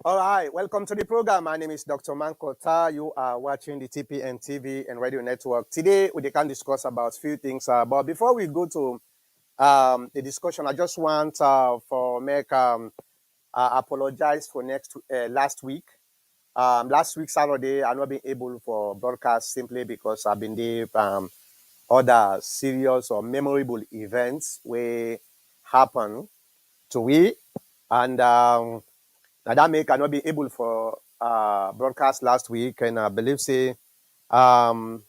All right, welcome to the program. My name is Dr. Mankota. You are watching the TPN TV and Radio Network. Today, we can discuss about a few things. But before we go to the discussion, I just want for make apologize for last week. Last week Saturday, I not been able for broadcast simply because I've been there. Other serious or memorable events will happen to we, and now that make I not be able for broadcast last week, and I believe say um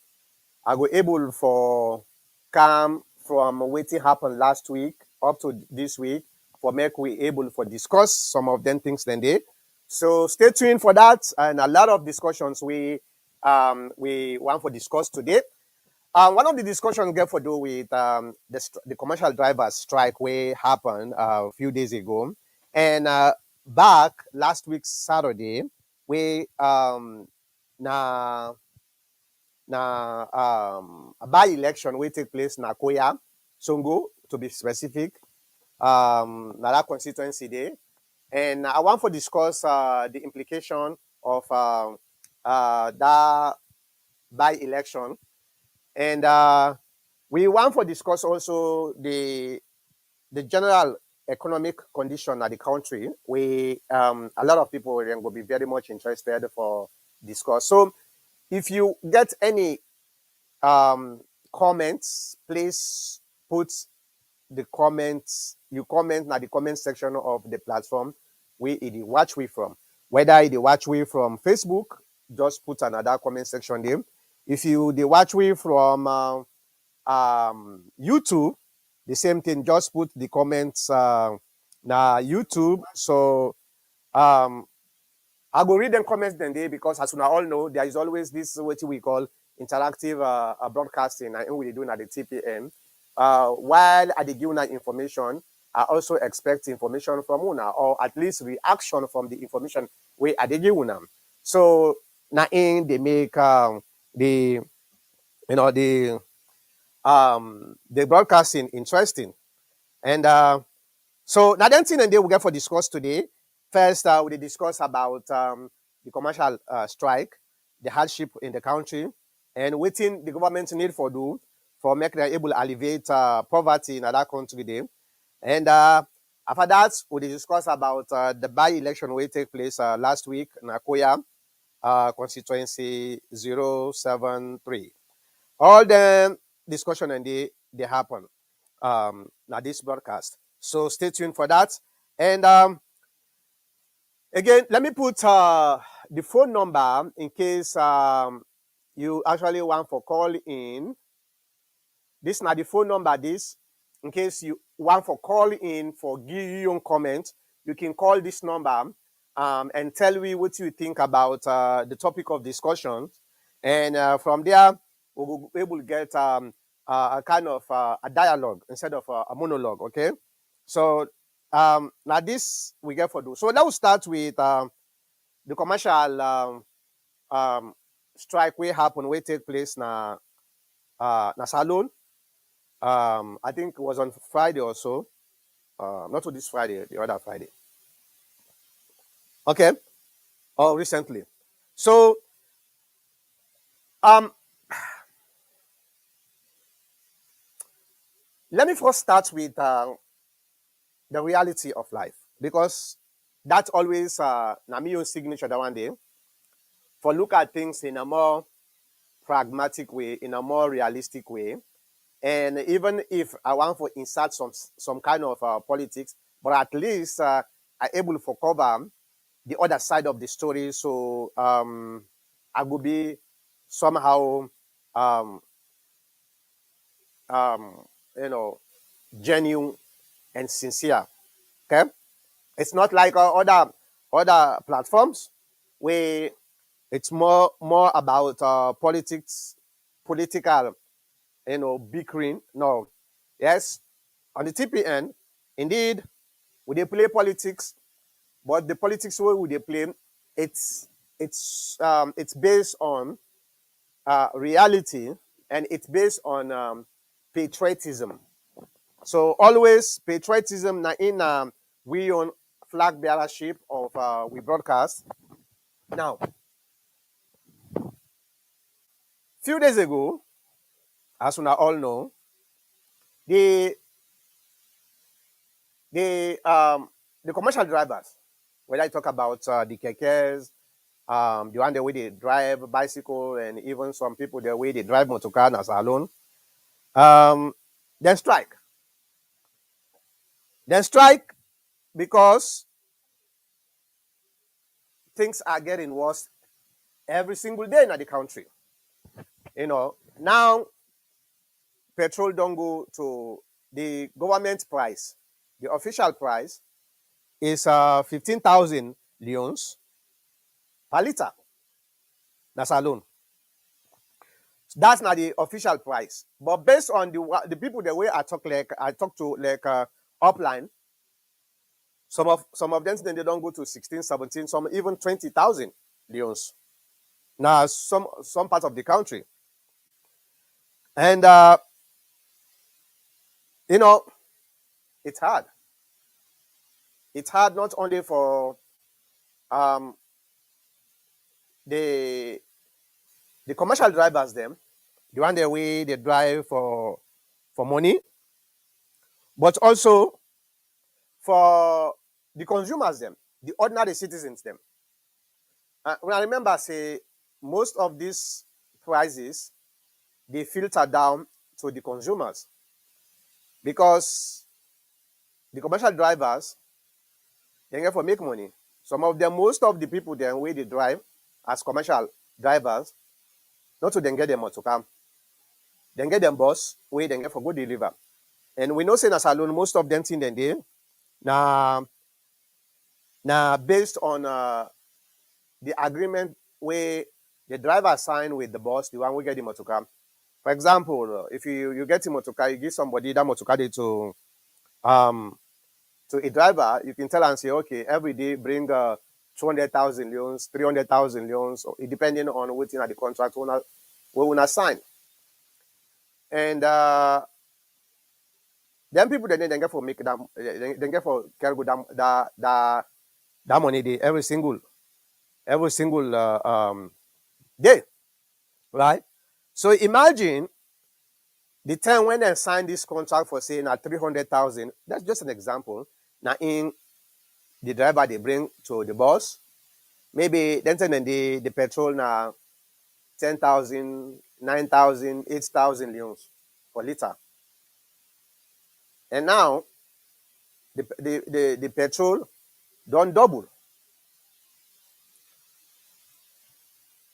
I go able for come from waiting happened last week up to this week for make we able for discuss some of them things then they. So stay tuned for that, and a lot of discussions we want for discuss today. One of the discussions get for do with the commercial drivers strike where happened a few days ago, and back last week Saturday, we na a by election will take place na Koya, Songo to be specific, na that constituency day, and I want to discuss the implication of that by election, and we want to discuss also the general economic condition of the country. We a lot of people will be very much interested for discuss. So if you get any comments, please put the comments. You comment na the comment section of the platform where it watch we from. Whether it watch we from Facebook, just put another comment section there. If you the watch we from YouTube, the same thing. Just put the comments na YouTube. So I go read them comments then day because as we all know, there is always this what we call interactive broadcasting and we do at the TPM. While I dey give una information, I also expect information from una or at least reaction from the information we I dey give una. So now in they make the the broadcasting interesting. And so now then thing and they will get for discuss today. First, we discuss about the commercial strike, the hardship in the country, and waiting the government need for do for make them able to alleviate poverty in other country there. And after that, we discuss about the by-election will take place last week in Akoya constituency 073. All the discussion and they happen now this broadcast. So stay tuned for that. And again, let me put the phone number in case you actually want for call in. This is not the phone number. This, in case you want for call in for give you your comment, you can call this number and tell me what you think about the topic of discussion. And from there, we will be able to get a kind of a dialogue instead of a monologue. Okay. So now this we get for do. So let's start with the commercial strike we happen, we take place na salon. I think it was on Friday or so. Not to this Friday, the other Friday. Okay. Or recently. So let me first start with the reality of life because that's always Namiyo's signature that one day for look at things in a more pragmatic way, in a more realistic way. And even if I want to insert some kind of politics, but at least I'm able to cover the other side of the story. So I will be somehow genuine and sincere. Okay, it's not like other platforms where it's more about political, bickering. No, yes, on the TPN, indeed, we they play politics, but the politics way we they play, it's based on reality and it's based on patriotism. So always patriotism na in we on flag bearership of we broadcast. Now, few days ago, as we all know, the the um, the commercial drivers, whether I talk about the kekes, the one the way they drive bicycle, and even some people the way they drive motorcar as alone, um, then strike. Then strike because things are getting worse every single day in the country. Now petrol don't go to the government price. The official price is 15,000 leones per liter. That's alone. That's not the official price. But based on the people the way I talk to upline, some of them then they don't go to 16, 17, some even 20,000 leones. Now some parts of the country. And you know, it's hard. It's hard not only for um, the commercial drivers them, the one the way they drive for money, but also for the consumers them, the ordinary citizens them. When I remember say most of these prices they filter down to the consumers because the commercial drivers they get for make money. Some of them, most of the people then way they drive as commercial drivers, not to then get them to come. Then get them bus, where then get for good deliver. And we know saying as alone, most of them thing then they now based on the agreement where the driver signed with the boss, the one we get the motorcar. For example, if you get the motorcar, you give somebody that motorcar to a driver, you can tell and say, okay, every day bring 200,000 leones, 300,000 leones, depending on what the contract we will sign. And then people then get for make that then get for carry that money day every single day, right? So imagine the time when they sign this contract for saying at 300,000. That's just an example. Now in the driver they bring to the boss, maybe then the petrol now 10,000, 9,000, 8,000 leones per liter. And now the petrol don't double.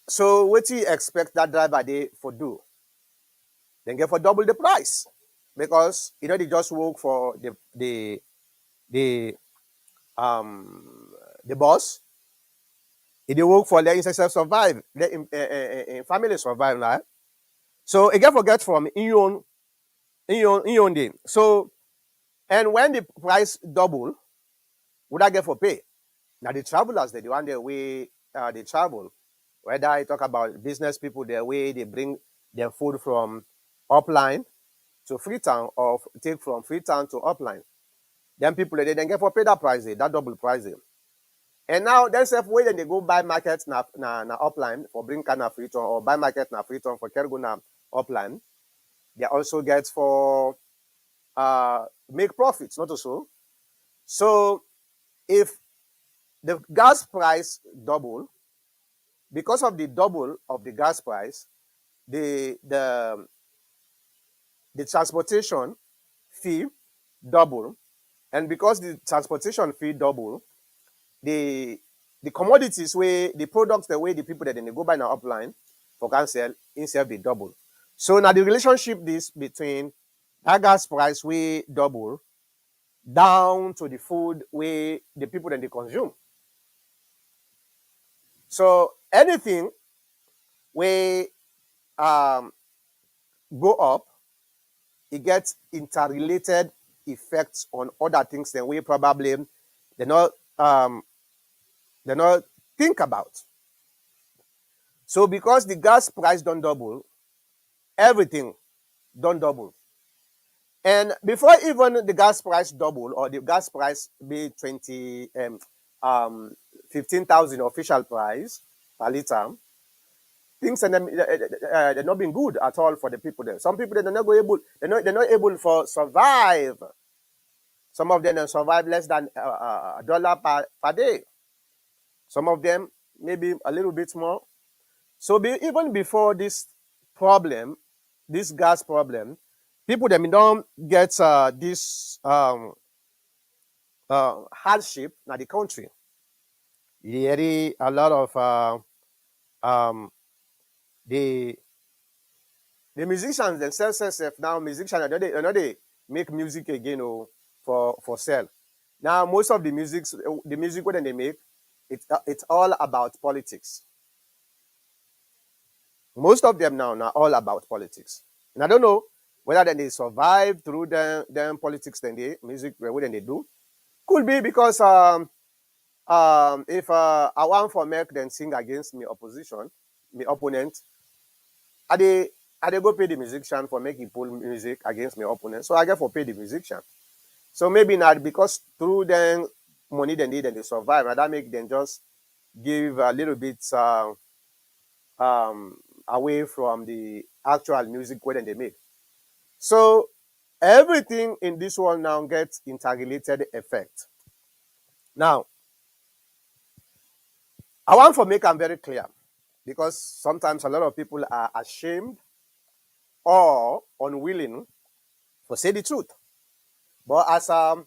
So what do you expect that driver they for do? Then get for double the price because they just work for the boss. They work for letting themselves survive, let family survive, right? So again forget from in your own day. So and when the price double, would I get for pay? Now the travelers, they the one the way they travel. Whether I talk about business people, the way they bring their food from upline to Freetown or take from Freetown to upline. Then people they then get for pay that price, that double price. And now then self way then they go buy market na upline for bring kind of Freetown or buy market na Freetown for carry go na upline. They also get for make profits, not so. So if the gas price double, because of the double of the gas price, the transportation fee double, and because the transportation fee double, the commodities where the products the way the people that they go buy now upline for can sell instead of the double. So now the relationship this between that gas price way double down to the food where the people that they consume. So anything where go up, it gets interrelated effects on other things that we probably they not think about. So because the gas price don't double, everything don't double. And before even the gas price double or the gas price be 15,000 official price per liter, things are they're not been good at all for the people there. Some people they're not able, they're not able for survive. Some of them survive less than a dollar per day. Some of them maybe a little bit more. So even before this problem, this gas problem, people them don't get this hardship in the country. You hear a lot of um, the the musicians themselves now musicians they know they make music again for sale. Now most of the music when they make it's all about politics. Most of them now are all about politics. And I don't know whether then they survive through them politics then they music what then they do. Could be because if I want for make then sing against me opposition, me opponent, I they I they go pay the musician for making pull music against my opponent. So I get for pay the musician. So maybe not because through them money they need and they survive, and that make them just give a little bit um, away from the actual music where they make. So everything in this world now gets interrelated effect. Now, I want to make them very clear because sometimes a lot of people are ashamed or unwilling to say the truth. But as a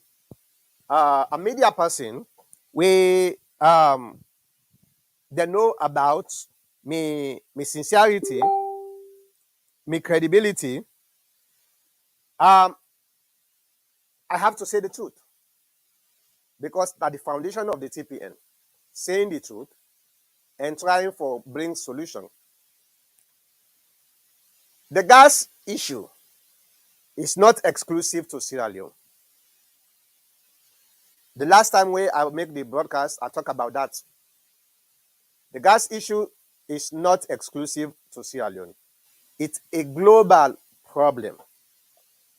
media person, we they know about me sincerity, me credibility. I have to say the truth because that's the foundation of the TPN. Saying the truth and trying for bring solution. The gas issue is not exclusive to Sierra Leone. The last time I make the broadcast, I talk about that. The gas issue is not exclusive to Sierra Leone. It's a global problem.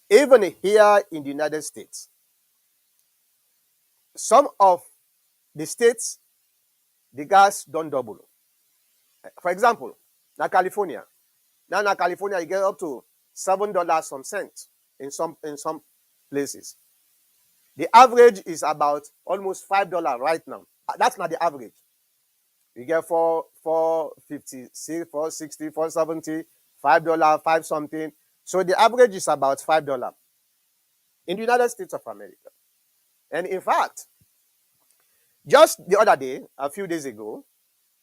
Even here in the United States, some of the states, the gas don't double. For example, now California. Now in California, you get up to $7 some cents in some places. The average is about almost $5 right now. That's not the average. You get 4.56, 4.60, 4.70, $5, 5 something. So the average is about $5 in the United States of America. And in fact, just the other day, a few days ago,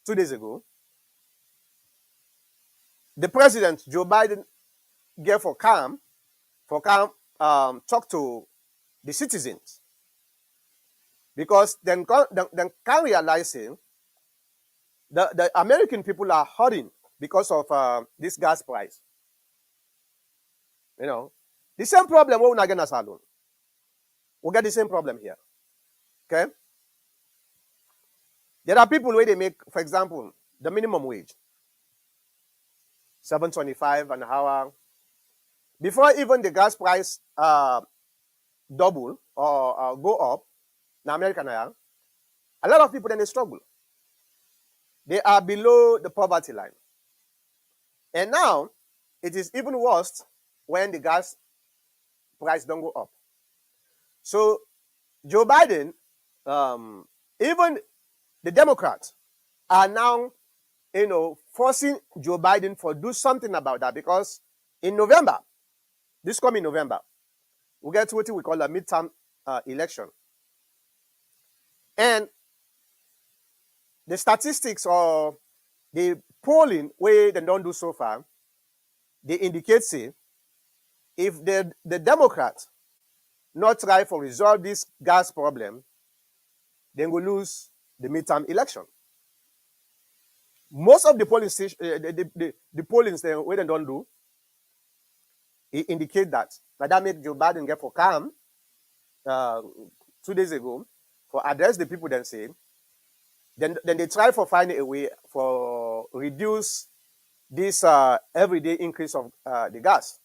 2 days ago, the president, Joe Biden, gave for calm, talk to the citizens. Because then can realizing the American people are hurting because of this gas price. You know, the same problem we're not going to salon. We'll get the same problem here. Okay? There are people where they make, for example, the minimum wage, $7.25 an hour. Before even the gas price double or go up in America now, a lot of people then they struggle. They are below the poverty line. And now it is even worse when the gas price don't go up. So Joe Biden, even the Democrats are now, forcing Joe Biden for do something about that because in November, this coming November, we get what we call a midterm election. And the statistics or the polling where they don't do so far, they indicate say if the Democrats not try for resolve this gas problem, then we lose the midterm election. Most of the polling station, the pollings where they don't do, it indicate that. That made Joe Biden get for calm 2 days ago for address the people then say, then they try for finding a way for reduce this everyday increase of the gas.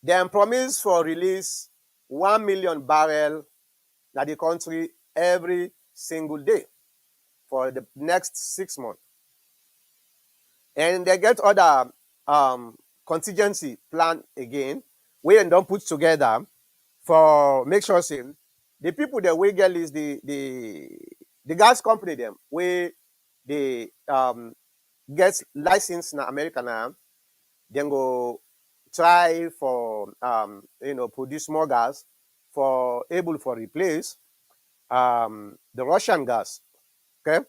Dem promise for release 1 million barrel na the country every single day for the next 6 months. And they get other contingency plan again, wey dem don put together for make sure say the people dem wey get list, the gas company dem wey dey get license na America now, dem go try for produce more gas for able for replace the Russian gas. Okay,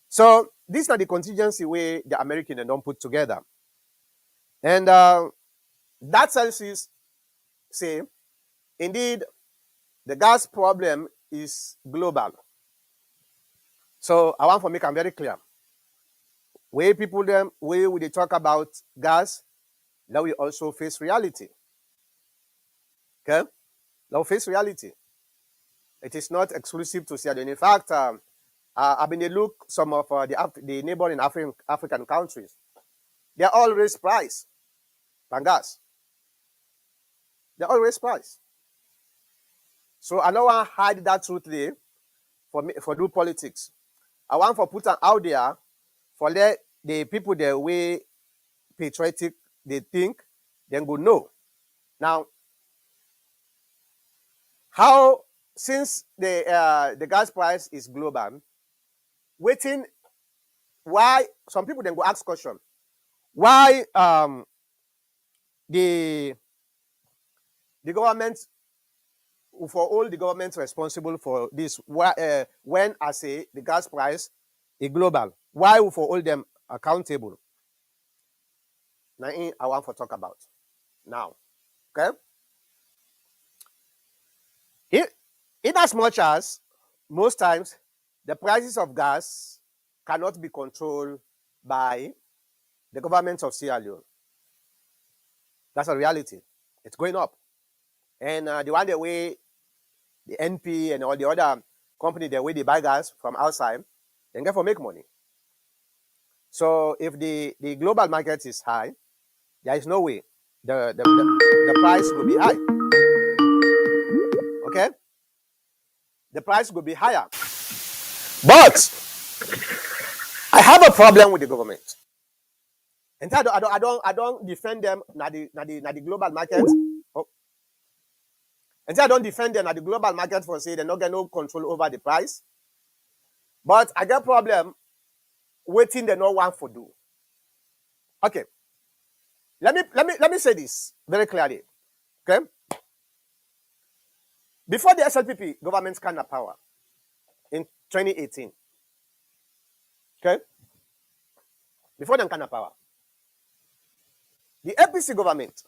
so these are the contingency wey the American dem don put together, and that tells us say indeed the gas problem is global. So I want to make am very clear. Wey people dem wey we dey talk about gas, now we also face reality. Okay, now face reality. It is not exclusive to Sierra Leone. In fact, I've been to look some of the neighboring African countries. They all raise price on gas. They all raise price. So I don't want to hide that truth there for do politics. I want for put am out there for let the people the way patriotic they think, then go know. Now, how since the gas price is global, waiting why some people then go ask question why the government, for all the governments responsible for this, when I say the gas price is global, why we for all them accountable? Now I want to talk about now. Okay, in as much as most times the prices of gas cannot be controlled by the government of Sierra Leone. That's a reality. It's going up. And the one the way the NP and all the other company the way they buy gas from outside, they get for make money. So if the global market is high, there is no way the price will be high. Okay? The price will be higher. But I have a problem with the government. And I don't defend them na the global market. Oh. And I don't defend them at the global market for say they not get no control over the price. But I get problem waiting they no want for do. Okay. Let me say this very clearly. Okay. Before the Slpp government came to power in 2018. Okay. Before them came to power, the APC government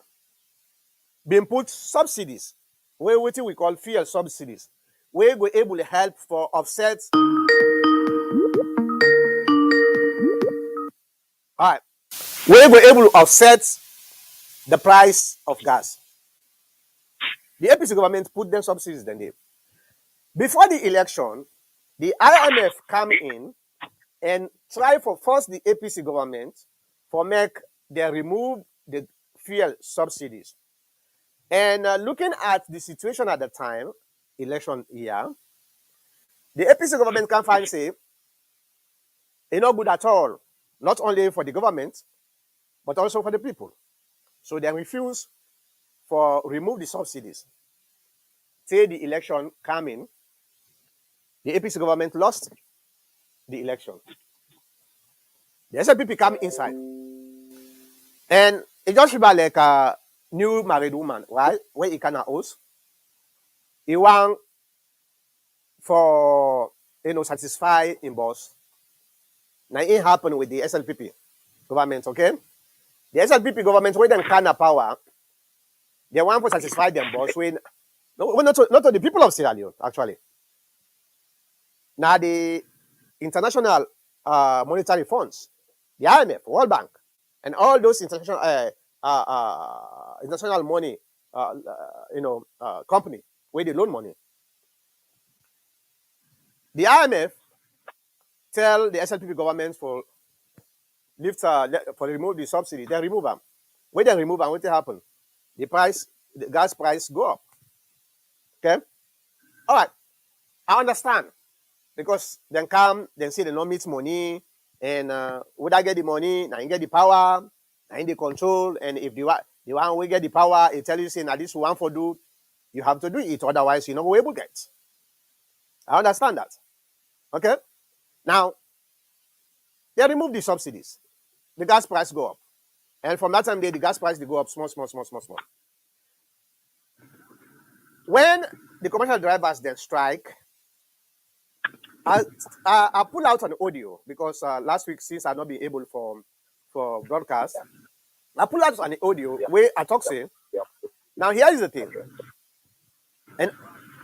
been put subsidies, what we call fuel subsidies, where we able to help for offset. All right. Where we able to offset the price of gas. The APC government put them subsidies then they. Before the election, the IMF come in and try for force the APC government for make they remove the fuel subsidies. And looking at the situation at the time, election year, the APC government can find say it's not good at all, not only for the government, but also for the people. So they refuse for remove the subsidies. Say the election come in, the APC government lost the election. The Slpp come inside. And it just feel like a new married woman, right? Where he can house. He want for satisfy him boss. Now it happened with the Slpp government, okay? The Slpp government when them can power, they want to satisfy them boss when not to the people of Sierra Leone, actually. Now the international monetary funds, the IMF, World Bank, and all those international money, company where they loan money. The IMF tell the Slpp government for lift for remove the subsidy. They remove them. When they remove them, what will happen? the gas price go up. Okay? All right. I understand. Because then come, then say they don't meet money, and would I get the money? Now you get the power, now you the control, and if the one we get the power, it tell you say now this one for do, you have to do it, otherwise you're not going to able to get. I understand that. Okay? Now, they remove the subsidies. The gas price go up. And from that time, the gas price they go up small. When the commercial drivers then strike, I pull out an audio because last week, since I've not been able for broadcast, I pull out an audio where I talk say. Now here is the thing, and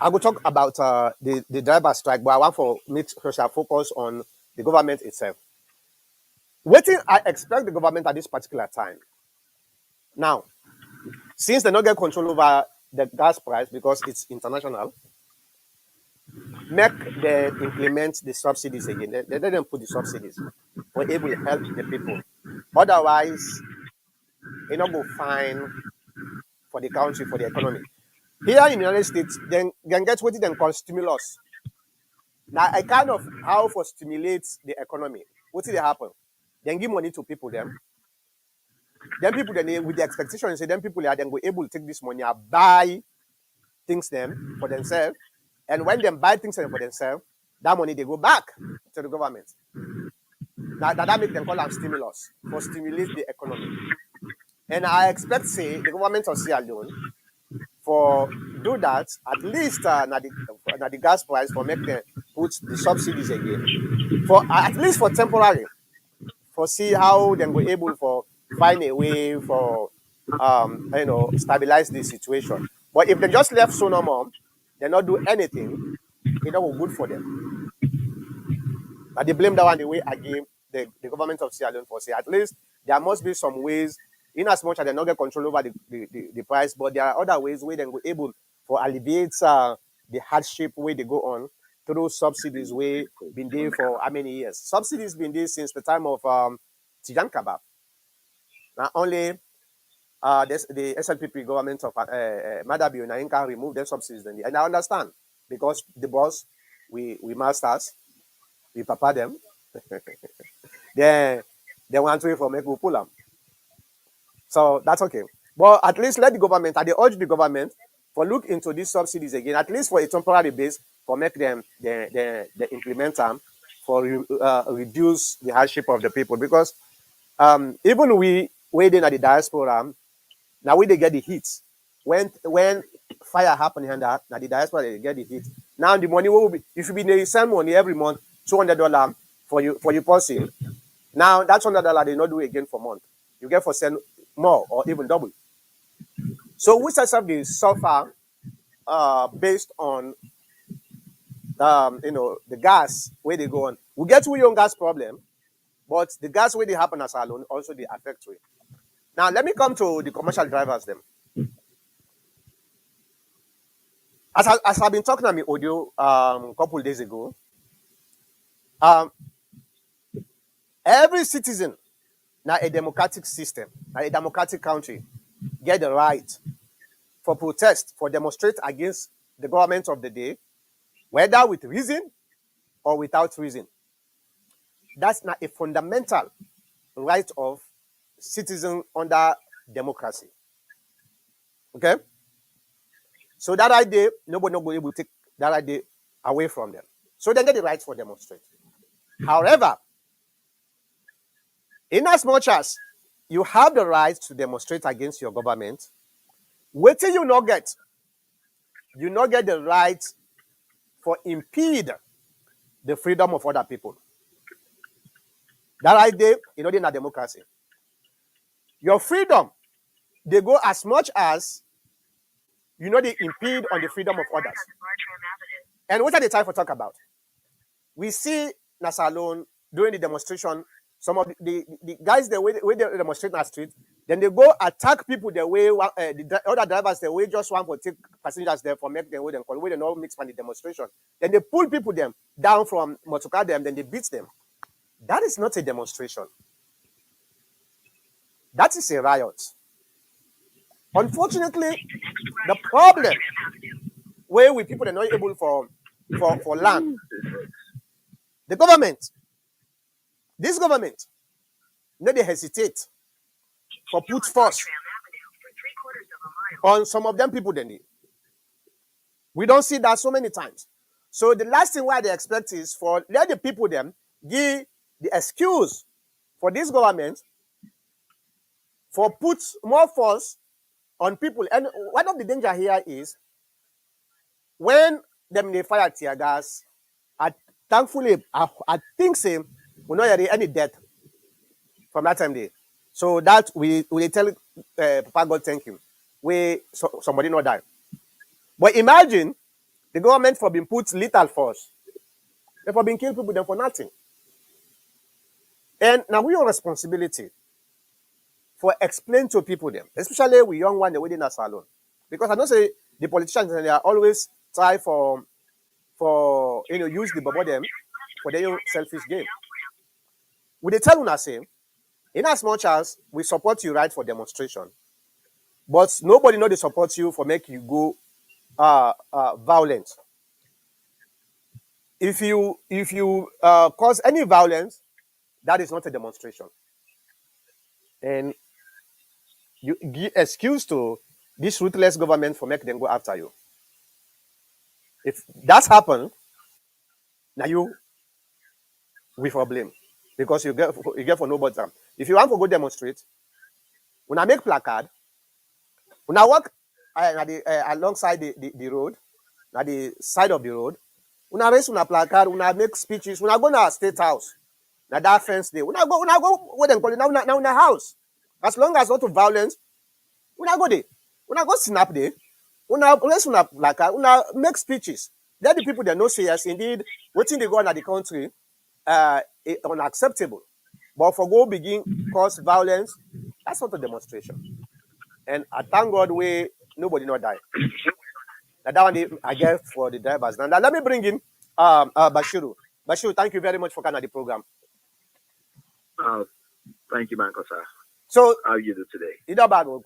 I will talk about the driver strike, but I want for make special focus on the government itself. Waiting, I expect the government at this particular time. Now, since they don't get control over the gas price because it's international, make them implement the subsidies again. They didn't put the subsidies. We're able to help the people. Otherwise, it not go fine for the country, for the economy. Here in the United States, then get what they call stimulus. Now, I kind of how for stimulate the economy. What did happen? Then give money to people then. Then people then with the expectation say then people are then go able to take this money and buy things them for themselves. And when they buy things for themselves, that money they go back to the government. Now that makes them call them stimulus for stimulate the economy. And I expect say the government of Sierra Leone for do that at least na the gas price for make them put the subsidies again for at least for temporary for see how they go able for find a way for stabilize the situation. But if they just left so no more, they not do anything, it not go good for them. But they blame that one the way again the government of Sierra Leone for say at least there must be some ways in as much as they not get control over the price, but there are other ways where they go able for alleviate the hardship where they go on through subsidies where been there for how many years? Subsidies been there since the time of Tijan Kabab. Now only the Slpp government of Madabi and can remove their subsidies. And I understand because the boss, we masters, we papa them. they want to for make we pull them. So that's okay. But at least let the government, and they urge the government for look into these subsidies again, at least for a temporary base, for make them they implement them for reduce the hardship of the people. Because even we waiting at the diaspora, now we they get the hits. When fire happen here, now the diaspora they get the hit. Now the money will be if you be they send money every month, $200 for your person. Now that $200 they not do again for month. You get for send more or even double. So we yourself they suffer based on the gas where they go on. We get to your own gas problem, but the gas where they happen as alone also they affect we. Now let me come to the commercial drivers them. As I've been talking on my audio a couple days ago, every citizen now a democratic system, now a democratic country, get the right for protest, for demonstrate against the government of the day, whether with reason or without reason. That's not a fundamental right of citizen under democracy. Okay? So that idea, nobody will be able to take that idea away from them. So they get the right for demonstrate. However, in as much as you have the right to demonstrate against your government, wait till you not get the right for impede the freedom of other people. That idea, in a democracy. Your freedom, they go as much as they impede on the freedom of others. And what are the time for talk about? We see Nasalone during the demonstration. Some of the guys the way they demonstrate in the street, then they go attack people the way the other drivers the way just want to take passengers there for make them way they not mix from the demonstration. Then they pull people them down from motorcar them, then they beat them. That is not a demonstration. That is a riot. Unfortunately, the problem where we people are not able for land, the government, this government, no they hesitate for put force on some of them people then they. We don't see that so many times. So the last thing why they expect is for let the people them give the excuse for this government for put more force on people. And one of the danger here is when them they fire tear gas, I thankfully I think say we not hear any death from that time there. So that we tell Papa God thank him. Somebody not die. But imagine the government for being put lethal force. They for being kill people them for nothing. And now we have responsibility for explain to people them, especially we young one the within a salon. Because I know say the politicians they are always try for use the bubble them for their own selfish gain. We they tell una say, in as much as we support you right for demonstration, but nobody know they support you for make you go violent. If you cause any violence, that is not a demonstration. And you give excuse to this ruthless government for making them go after you. If that's happened, now you we for blame because you get for nobody time. If you want to go demonstrate, when I make placard, when I walk alongside the road, at the side of the road, when I raise una placard, when I make speeches, when I go to state house, now that fence day, when I go where them call it now in a house. As long as not to violence, when I go there, when I go snap there, when I raise una placard, when I make speeches, then the people that know say yes, indeed, waiting they go on at the country, unacceptable. But for go begin cause violence, that's not a demonstration. And I thank God we nobody not die. Now that one I get for the drivers. Now let me bring in Bashiru. Bashiru, thank you very much for coming on the program. Thank you, Manko, sir. So how are you do today? Either bad or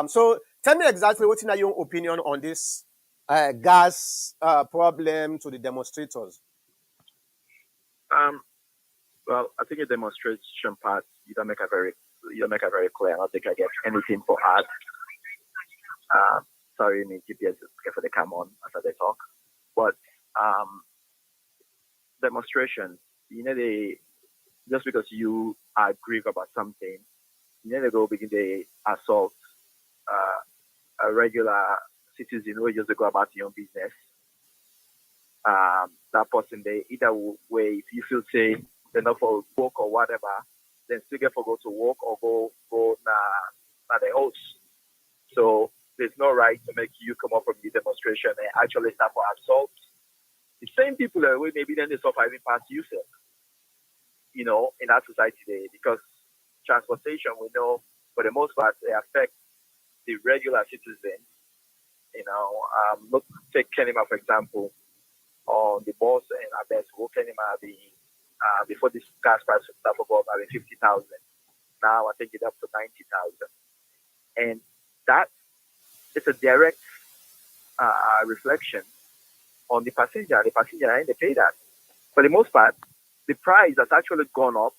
so tell me exactly what's your opinion on this gas problem to the demonstrators. Well, I think a demonstration part you don't make a very clear. I don't think I get anything for art. Sorry, me GPS for the come on as they talk. But demonstration, they just because you are aggrieved about something, they go begin the assault a regular citizen who just go about your own business. That person they either way if you feel say they're not for work or whatever, then still get for go to work or go na the house. So there's no right to make you come up from the demonstration and actually start for assault. The same people that way maybe then they suffer even past yourself, in our society today, because transportation we know for the most part they affect the regular citizens. Look take Kenima for example, on the bus and I bet what Kenima the before this gas price stuff about 50,000. Now I think it's up to 90,000. And that is a direct reflection on the passenger. The passenger ain't they pay that. For the most part, the price has actually gone up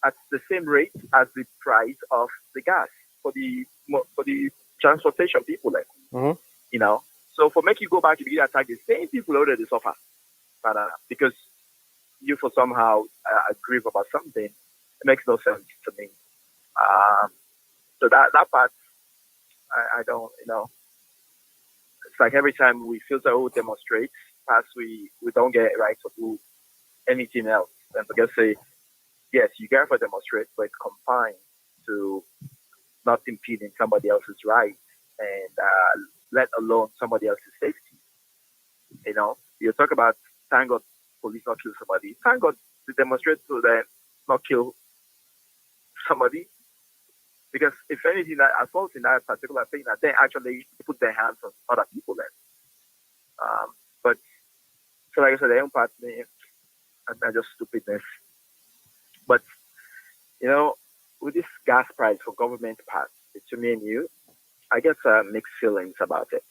at the same rate as the price of the gas for the transportation people like. Mm-hmm. So for make you go back to the attack the same people already suffer. But because you for somehow aggrieve about something, it makes no sense to me. So that part I don't, it's like every time we feel so demonstrate, as we don't get right to do anything else. And I guess say, yes, you get for demonstrate, but it's confined to not impeding somebody else's right and let alone somebody else's safety. You talk about thank God police not kill somebody. Thank God to demonstrate to them not kill somebody. Because if anything, that assault in that particular thing, that they actually put their hands on other people then. But so like I said, the own part me and just stupidness. But with this gas price for government part, it's to me and you, I guess mixed feelings about it.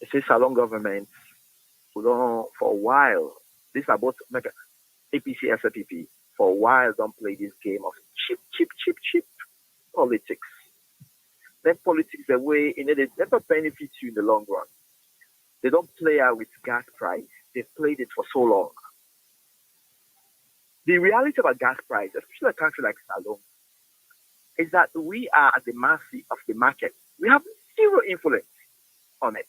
It says Salon government for a while. These are both like APC, Slpp. For a while, don't play this game of cheap politics. Then politics the way they never benefit you in the long run. They don't play out with gas price. They've played it for so long. The reality about gas price, especially a country like Salon, is that we are at the mercy of the market. We have zero influence on it,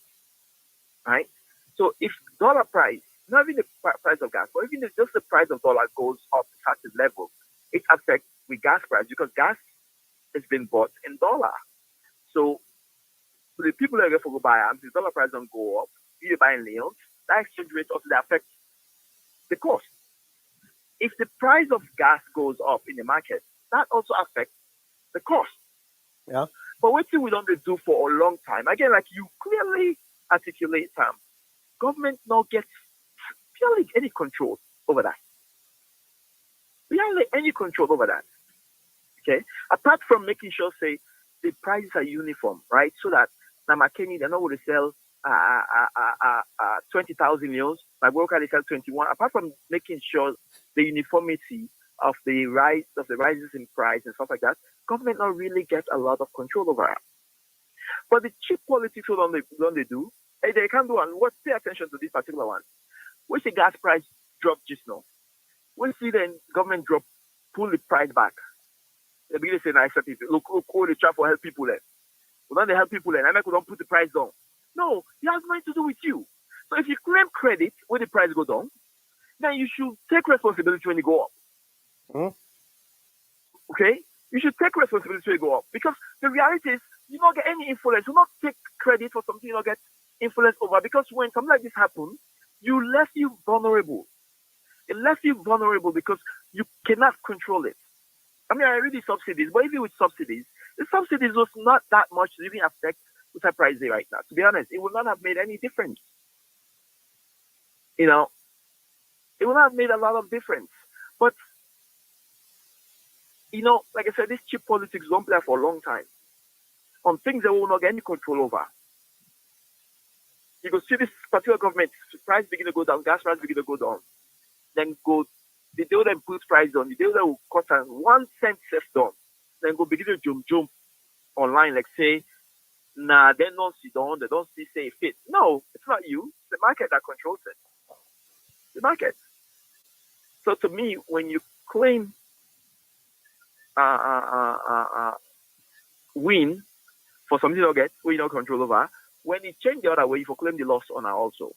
right? So if dollar price, not even the price of gas, but even if just the price of dollar goes up to a certain level, it affects the gas price because gas has been bought in dollar. So the people that get for go buy arms, the dollar price don't go up. You're buying leones, that exchange rate also affects the cost. If the price of gas goes up in the market, that also affects the cost. Yeah. But what we don't do for a long time, again, like you clearly articulate, government now gets barely any control over that. Barely any control over that. Okay? Apart from making sure, say, the prices are uniform, right? So that now McKinney, they're not going to sell 20,000 euros. My broker, they sell 21. Apart from making sure the uniformity of the rises in price and stuff like that, government not really get a lot of control over it. But the cheap politics, what don't they do? Hey, they can't do one. What? Pay attention to this particular one. We see gas price drop just now. We see then government pull the price back. They begin to say, nice people, look, all the try for help people then. We don't help people then. I mean, we don't put the price down. No, it has nothing to do with you. So if you claim credit when the price go down, then you should take responsibility when you go up. Okay? You should take responsibility when you go up. Because the reality is, you don't get any influence. You don't take credit for something you don't get influence over. Because when something like this happens, you left you vulnerable. It left you vulnerable because you cannot control it. I mean, I read the subsidies, but even with subsidies, the subsidies was not that much to even affect the price day right now. To be honest, it would not have made any difference. You know, it would not have made a lot of difference. But, you know, like I said, this cheap politics don't play for a long time on things that we will not get any control over. You can see this particular government, price begin to go down, gas price begin to go down. Then go, the day them put price on, the day that will cut 1 cent safe down. Then go begin to jump online, like say, nah, they don't see down, they don't see say fit. No, it's not you. It's the market that controls it. The market. So to me, when you claim win for something you don't get, we don't control over, when it change the other way, you claim the loss on her also.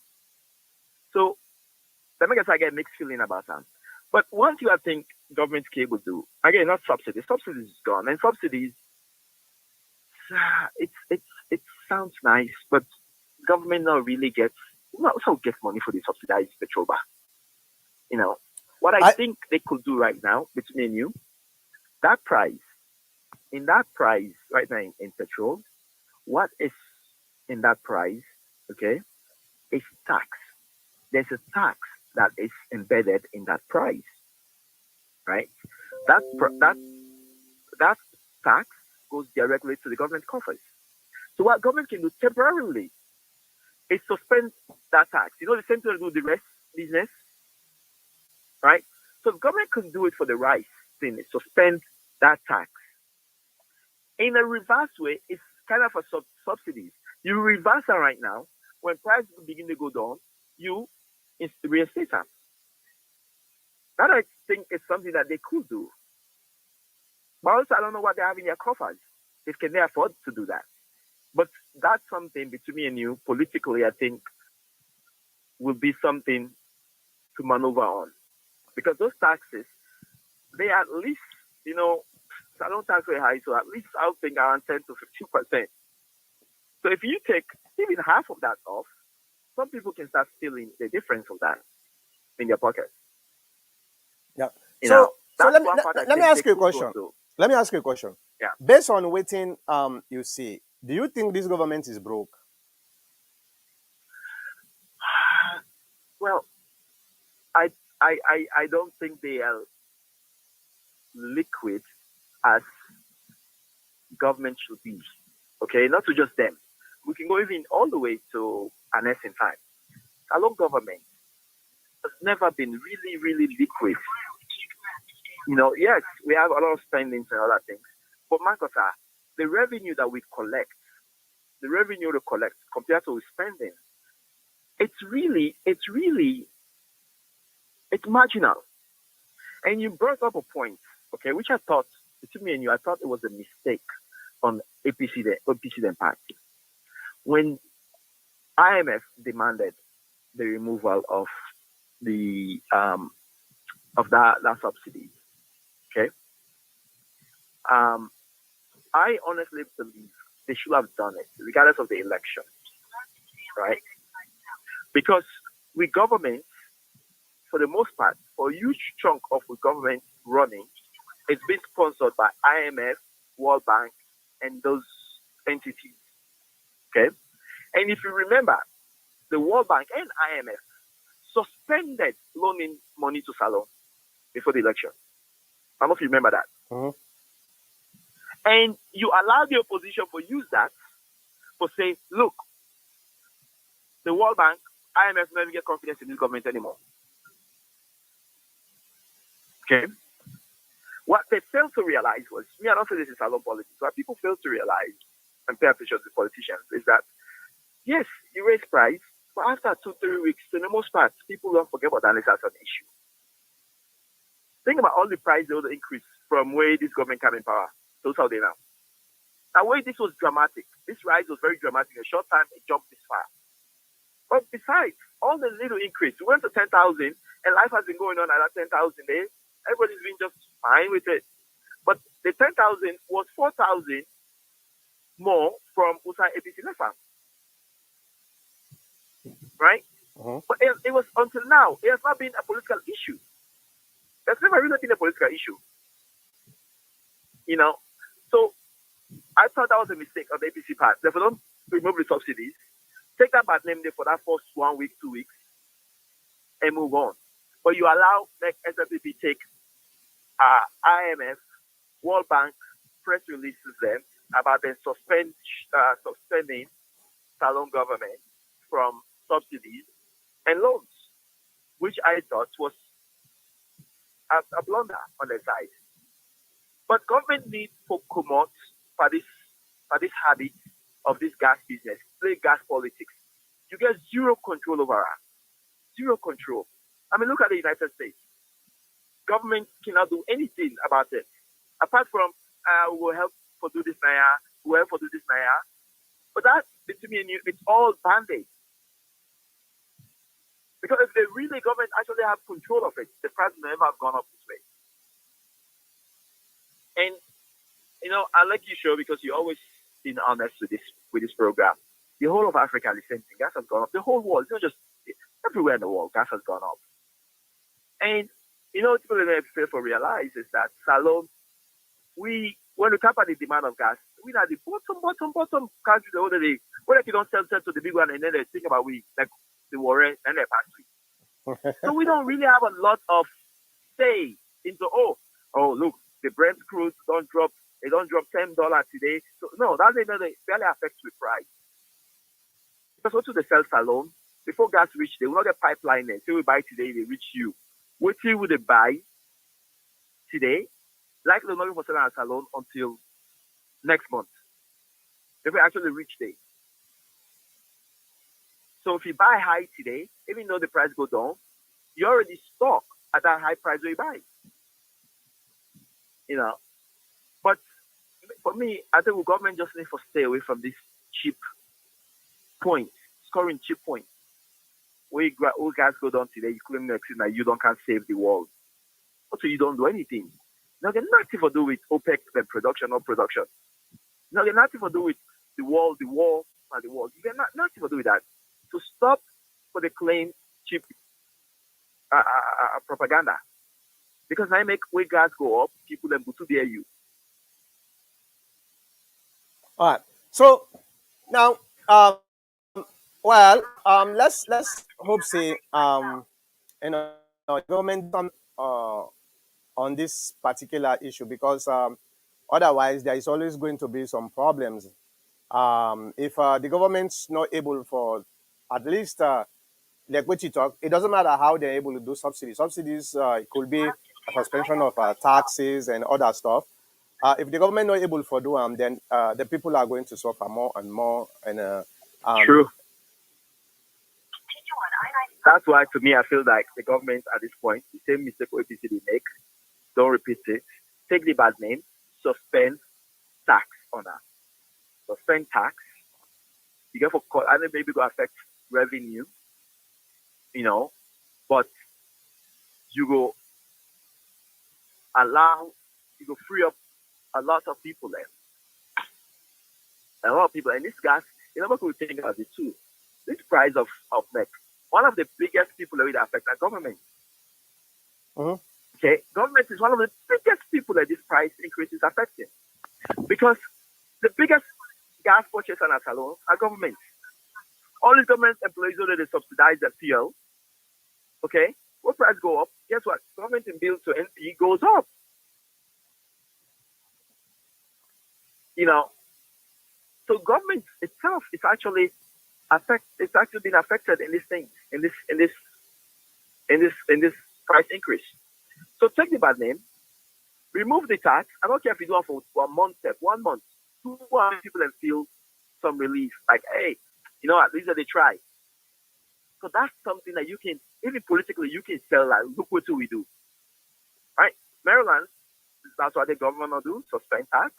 So that makes I get mixed feeling about that. But one thing I think government will do, again, not subsidies. Subsidies is gone. And subsidies, it sounds nice, but government not really gets money for the subsidized petrol bar. You know, what I think they could do right now between you, that price right now in petrol, what is in that price, okay, is tax. There's a tax that is embedded in that price, right? That tax goes directly to the government coffers. So what government can do temporarily is suspend that tax. You know, the same thing to do with the rest business, right? So the government can do it for the rice thing, is suspend that tax. In a reverse way, it's kind of a subsidy. You reverse it right now. When prices begin to go down, you reinstate them. That I think is something that they could do. But also, I don't know what they have in their coffers. If can they afford to do that? But that's something between me and you, politically, I think, will be something to maneuver on. Because those taxes, they at least, you know, salon tax very high, so at least I would think around 10 to 15%. So if you take even half of that off, some people can start feeling the difference of that in their pocket. Yeah. So let me ask you a question. Let me ask you a question. Yeah. Based on waiting you see, do you think this government is broke? Well, I don't think they are liquid as government should be. Okay, not to just them. We can go even all the way to an S in time. Salon government has never been really, really liquid. Yes, we have a lot of spendings and other things. But Mankota, the revenue that we collect, the revenue to collect compared to spending, it's marginal. And you brought up a point, okay, which I thought, between me and you, I thought it was a mistake on APC then party. When IMF demanded the removal of the of that subsidy, okay, I honestly believe they should have done it regardless of the election, right? Because with government, for the most part, for a huge chunk of the government running, it's been sponsored by IMF, World Bank, and those entities. Okay? And if you remember, the World Bank and IMF suspended loaning money to Salon before the election. I don't know if you remember that. Mm-hmm. And you allow the opposition to use that to say, look, the World Bank, IMF never get confidence in this government anymore. Okay? What they failed to realize was, I don't say this is Salon politics, what people fail to realize and pay attention to politicians is that, yes, you raise price, but after 2-3 weeks, for the most part, people don't forget about that as an issue. Think about all the price they would increase from where this government came in power. Those how they now. Now, where this was dramatic, this rise was very dramatic. In a short time, it jumped this far. But besides, all the little increase, we went to 10,000, and life has been going on at that 10,000 days. Everybody's been just fine with it. But the 10,000 was 4,000 more from Usa APC Lefa. Right? Mm-hmm. But it was until now, it has not been a political issue. There's never really been a political issue. So I thought that was a mistake on the APC part. Therefore, don't remove the subsidies. Take that bad name there for that first 1 week, 2 weeks, and move on. But you allow like SLPP take IMF, World Bank press releases them about them suspending Salon government from subsidies and loans, which I thought was a blunder on their side. But government needs to come out for this habit of this gas business, play gas politics. You get zero control over it. Zero control. I mean, look at the United States. Government cannot do anything about it. Apart from, we'll help for do this now, we'll help for do this now. But that, between me and you, it's all band-aid. Because if the really government actually have control of it, the price will never have gone up this way. And, I like you, Show, because you always been honest with this program. The whole of Africa is the same thing. Gas has gone up. The whole world, not just everywhere in the world, gas has gone up. And, what people fail to realize is that Salon, when we cap at the demand of gas, we are the bottom country the other day. What if you don't sell to the big one and then they think about like the war and they pass it. So we don't really have a lot of say into, look, the Brent crude they don't drop $10 today. So no, that they barely affects the price. Because what do they sell Salon? Before gas reach, they will not get pipeline there. So we buy today, they reach you. What will they buy today? Likely they're not even selling at Salon until next month. If we actually reach there. So if you buy high today, even though the price go down, you already stock at that high price where you buy. But for me, I think the government just needs to stay away from this cheap point, scoring cheap point. Where guys go down today, you claim that you don't can save the world. Also, you don't do anything. Now, there's nothing to do with OPEC and production or production. Now, there's nothing to do with the war, and the world. You get nothing to do with that. To stop for the claim cheap propaganda. Because I make way gas go up, people then go to dare you. All right. So now, let's hope say government on this particular issue because Otherwise, there is always going to be some problems. If the government's not able for at least like what you talk, it doesn't matter how they're able to do subsidies. Subsidies, it could be a suspension of taxes and other stuff. If the government not able to do them, then the people are going to suffer more and more. And um, True. That's why, to me, I feel like the government at this point, the same mistake OPC they make, don't repeat it. Take the bad name, suspend tax on that. Suspend tax. You get for court, and it maybe go affect revenue, but you go you go free up a lot of people there. A lot of people, and this gas, what we think about it too. This price of milk, one of the biggest people that will affect our government. mhm. Okay, government is one of the biggest people that this price increase is affecting, because the biggest gas purchaser at alone are government. All these government employees know that they subsidize the fuel. Okay, what price go up? Guess what? Government in bill to NP goes up. So government itself is actually it's actually been affected in this thing, in this price increase. So take the bad name, remove the tax. I don't care if you do it for 1 month, 1 month, 200 people and feel some relief. Like, hey, at least they try. So that's something that you can, even politically, you can sell. Like, look what we do, right? Maryland, that's what the government will do: suspend tax.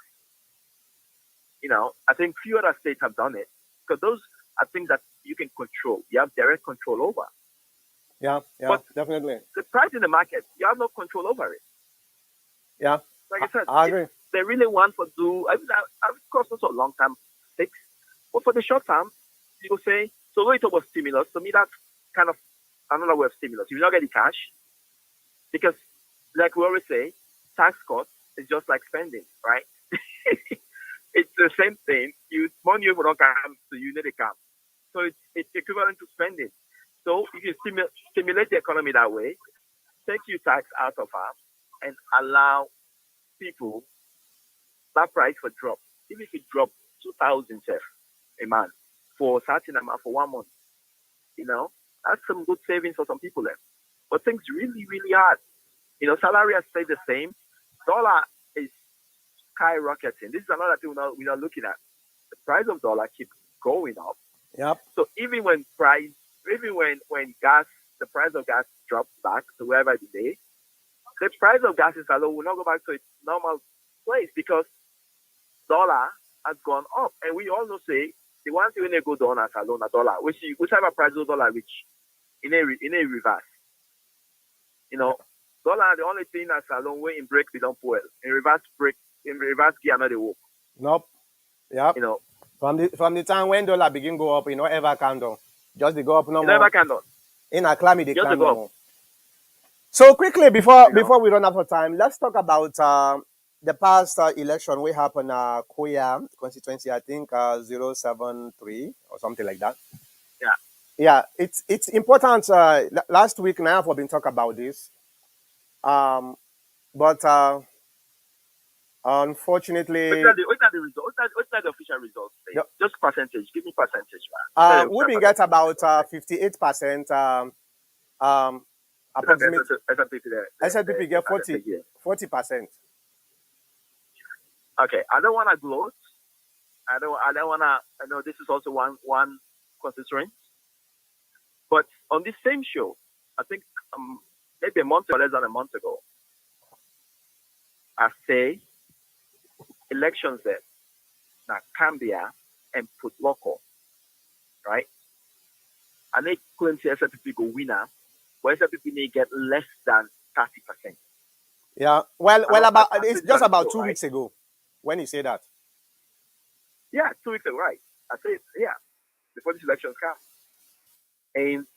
I think few other states have done it, because those are things that you can control. You have direct control over. Yeah, But definitely. the price in the market, you have no control over it. Yeah, Like I said, I agree. they really want to do, of course, also a long-term fix. But for the short term, you say, so when you talk about stimulus, to me, that's kind of another way of stimulus. If you don't get the cash, because like we always say, tax cut is just like spending, right? It's the same thing. Money you don't come, so you need a cap. So it's equivalent to spending. So if you stimulate the economy that way, take your tax out of her and allow people that price for drop. Even if it drop 2,000 a month for certain amount for 1 month, that's some good savings for some people there. But things really, really hard. Salary has stayed the same. Dollar is skyrocketing. This is another thing we're not looking at. The price of dollar keeps going up. Yep. So even when gas, the price of gas drops back to wherever it is, the price of gas is alone will not go back to its normal place, because dollar has gone up. And we also say the ones when they go down as alone a dollar, whichever price of dollar reach in a reverse. Dollar the only thing that's alone way in break we don't fuel. In reverse gear not the work. Nope. Yep. From the time when dollar begin go up, ever can do. Just they go up no more. Never can do. In a climate, they Just can go no up. more. So quickly before we run out of time, let's talk about the past election we happened Korea constituency, I think 073 or something like that. Yeah. Yeah, it's important. Last week now I've been talking about this. But unfortunately, What's that the result? What's that the official result? Yep. Just percentage. Give me percentage, man. we been get about 58%. Approximately SLPP get 40%. Okay, I don't want to gloat. I don't want to. I know this is also one constituent, but on this same show, I think maybe a month or less than a month ago, I say elections there now Cambia and put local, right? And they claim to SLPP go winner, but SLPP may get less than 30%. Yeah, well, it's just about 2 weeks ago when you say that. Yeah, 2 weeks ago, right? I say before these elections come, and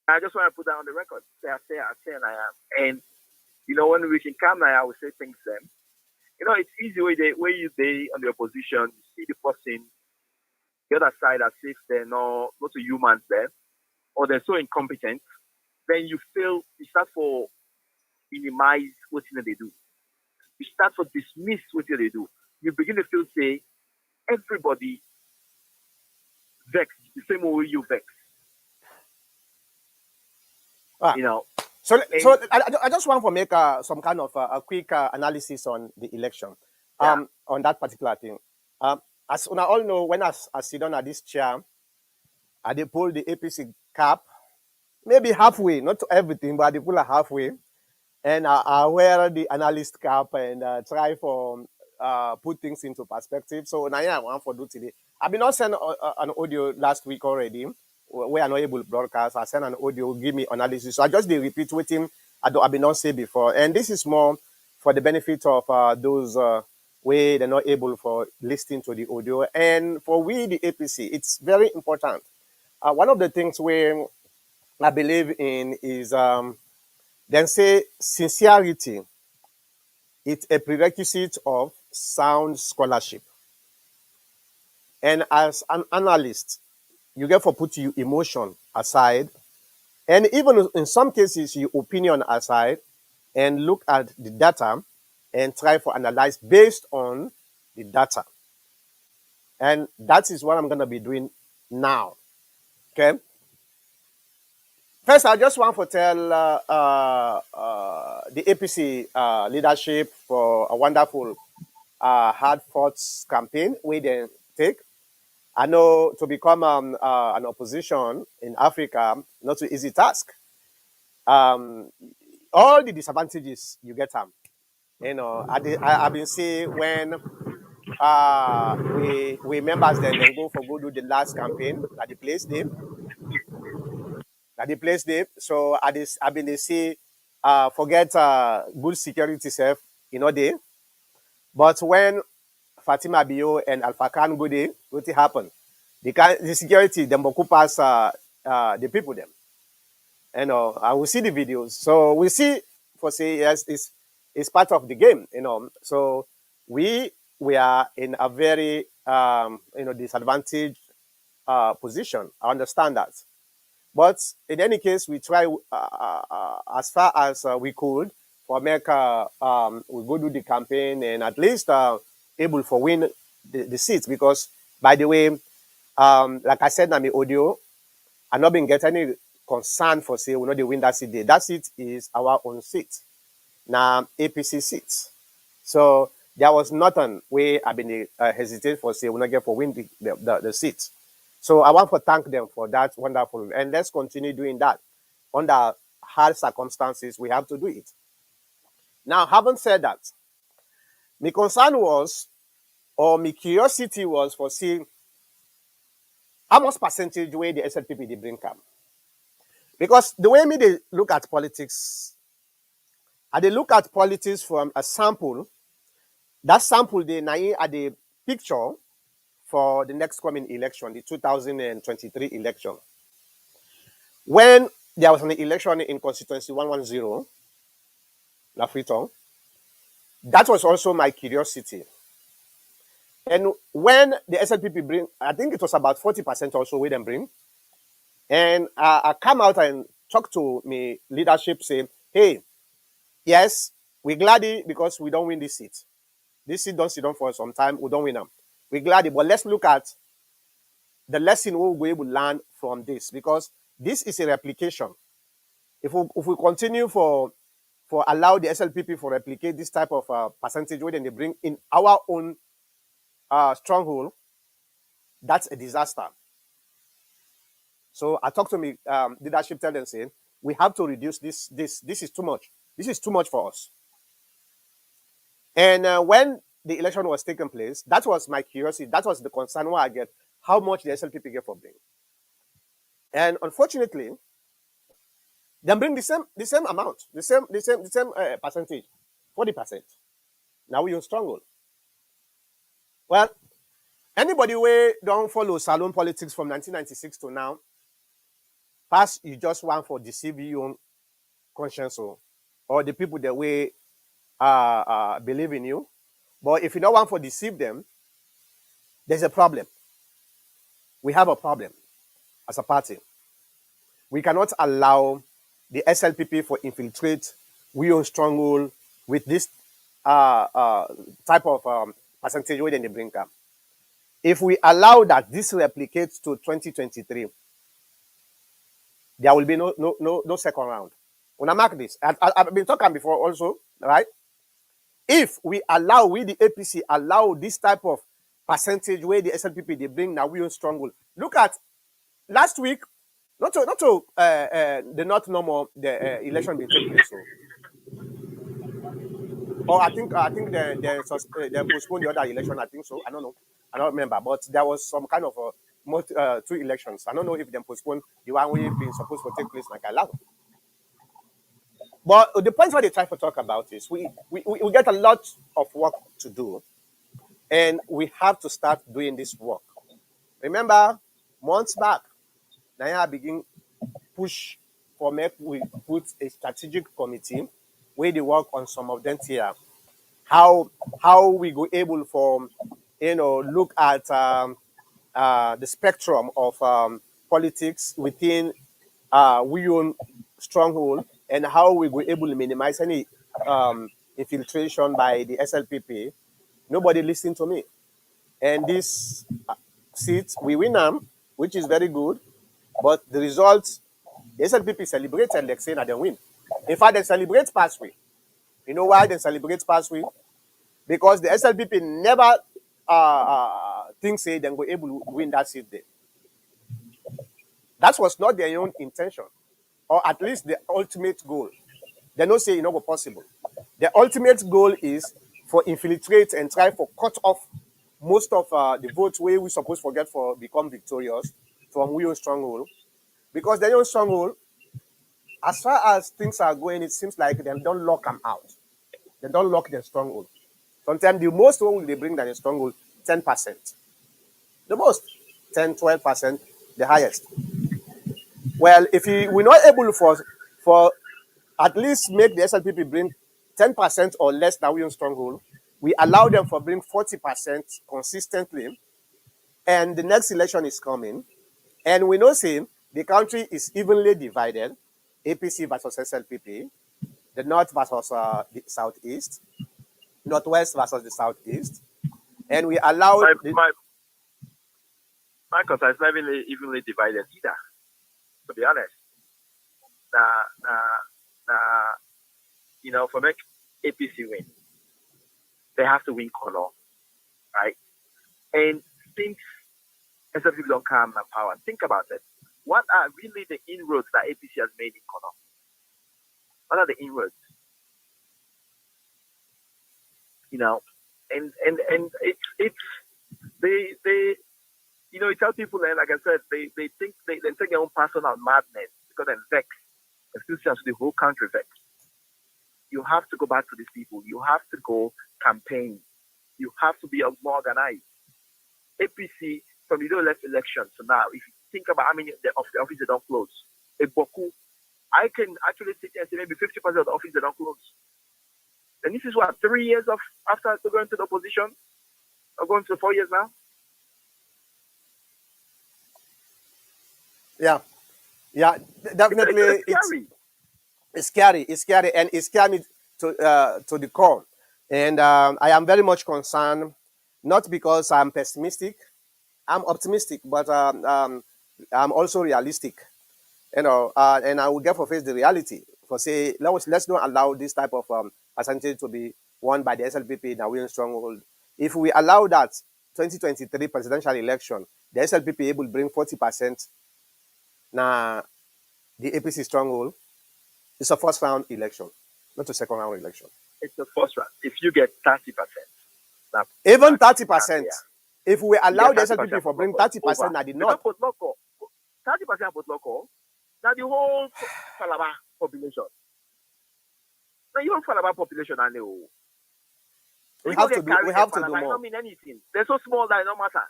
I just want to put that on the record. I say, and I am. And when we can come now, I will say things then. It's easy where you stay on the opposition, you see the person, the other side as if they're not a humans there, or they're so incompetent, then you start for minimize what they do. You start to dismiss what they do. You begin to feel say everybody vex the same way you vex. Ah. You know. So, And I just want to make some kind of a quick analysis on the election, yeah, on that particular thing. As we all know, when I sit on at this chair, I dey pull the APC cap, maybe halfway, not to everything, but I dey pull it halfway, and I wear the analyst cap and try for put things into perspective. So now I want for do today. I've been not sent an audio last week already. We are not able to broadcast. I send an audio, give me analysis. So I just dey repeat with him. I've been not say before, and this is more for the benefit of those where they're not able for listening to the audio, and for we the APC, it's very important. One of the things where I believe in is then say sincerity. It's a prerequisite of sound scholarship. And as an analyst, you get for put your emotion aside, and even in some cases, your opinion aside, and look at the data and try for analyze based on the data. And that is what I'm going to be doing now. Okay. First, I just want to tell the APC leadership for a wonderful hard fought campaign we then take. I know to become an opposition in Africa, not an easy task. All the disadvantages you get them. You know, I've been see when we members then go for go do the last campaign at the place there. At the place there. So at this I've been see forget good security self, you know there. But when Fatima Bio and Alpha Khan go there, what happen? The security them go pass the people them. You know, I will see the videos. So we see for say yes, it's part of the game, you know. So we are in a very disadvantaged position. I understand that. But in any case, we try as far as we could for make we go do the campaign and at least able for win the seats because by the way, like I said in my audio, I not been get any concern for say we know the win that seat there. That seat is our own seat. Now APC seats. So there was nothing where I've been hesitate for say we not get for win the seat. So I want to thank them for that wonderful, and let's continue doing that. Under hard circumstances, we have to do it. Now, having said that, my concern was, or my curiosity was for seeing how much percentage way the SLPP they bring come. Because the way me they look at politics, they look at politics from a sample. That sample they now at the picture for the next coming election, the 2023 election. When there was an election in constituency 110, Lafriton, that was also my curiosity. And when the SLPP bring, I think it was about 40% also we them bring. And I come out and talk to me leadership, say, hey, yes, we're glad because we don't win this seat. This seat don't sit down for some time, we don't win them. We're glad, but let's look at the lesson we'll be able to learn from this because this is a replication. If we continue for allow the SLPP for replicate this type of percentage when they bring in our own stronghold, that's a disaster. So I talked to me leadership, tell them saying we have to reduce this. This is too much. This is too much for us. And when the election was taking place, that was my curiosity. That was the concern why I get how much the SLPP get for bring. And unfortunately, they bring the same amount, the same percentage, 40%. Now we on stronghold. Well, anybody who don't follow salon politics from 1996 to now, pass you just want for deceive your own conscience or the people that way believe in you. But if you don't want for deceive them, there's a problem. We have a problem as a party. We cannot allow the SLPP for infiltrate we own stronghold with this type of percentage where they bring up. If we allow that this replicates to 2023, there will be no second round. When I mark this, I've been talking before also, right? If we allow, we the APC allow this type of percentage where the SLPP they bring now we own stronghold. Look at last week, not to the not normal the election been take place. So. Or I think they postponed the other election. I think so. I don't know. I don't remember. But there was some kind of two elections. I don't know if they postponed the one we've been supposed to take place like I love. But the point what they try to talk about is we get a lot of work to do, and we have to start doing this work. Remember, months back, Naya begin push for make we put a strategic committee where they work on some of them here. How we go able for look at the spectrum of politics within we own stronghold and how we go able to minimize any infiltration by the SLPP. Nobody listened to me, and this seat we win them, which is very good, but the results the SLPP celebrated like saying that they win. In fact, they celebrate pathway. You know why they celebrate pathway? Because the SLPP never think say they were able to win that seat there. That was not their own intention, or at least the ultimate goal. They don't say it's not possible. The ultimate goal is for infiltrate and try for cut off most of the votes where we supposed to get for become victorious from we own stronghold. Because their own stronghold, as far as things are going, it seems like they don't lock them out. They don't lock their stronghold. Sometimes the most one they bring than a stronghold, 10%. The most, 10, 12%, the highest. Well, if we're not able for at least make the SLPP bring 10% or less than we own stronghold, we allow them for bring 40% consistently, and the next election is coming, and we know say the country is evenly divided, APC versus SLPP, the north versus the southeast, northwest versus the southeast, and we allow my concern is not evenly divided either. To be honest, for make APC win, they have to win color, right? And since SLPP don't come and power, think about it. What are really the inroads that APC has made in color? What are the inroads? And it's they you tell people, and like I said, they think they take their own personal madness because they're vexed, especially the whole country vexed. You have to go back to these people. You have to go campaign. You have to be more organized. APC from the left election to now, if you think about how many of the offices they don't close, I can actually sit and say maybe 50% of the offices they don't close. And this is what 3 years after going to the opposition, or going to 4 years now. Yeah, definitely. It's scary. It's scary, and it scared me to the core. And I am very much concerned, not because I'm pessimistic, I'm optimistic, but I'm also realistic. And I will therefore face the reality. For say, let's not allow this type of percentage to be won by the SLPP in a winning stronghold. If we allow that 2023 presidential election, the SLPP able to bring 40%. Now, the APC stronghold, it's a first round election, not a second round election. It's the first round. If you get 30%, even 30%, if we allow the SLPP for bring 30% at the north, 30% about local, now the whole Falaba population. Now your Falaba population, I know. We have to do more. I don't mean anything. They're so small that it don't matter.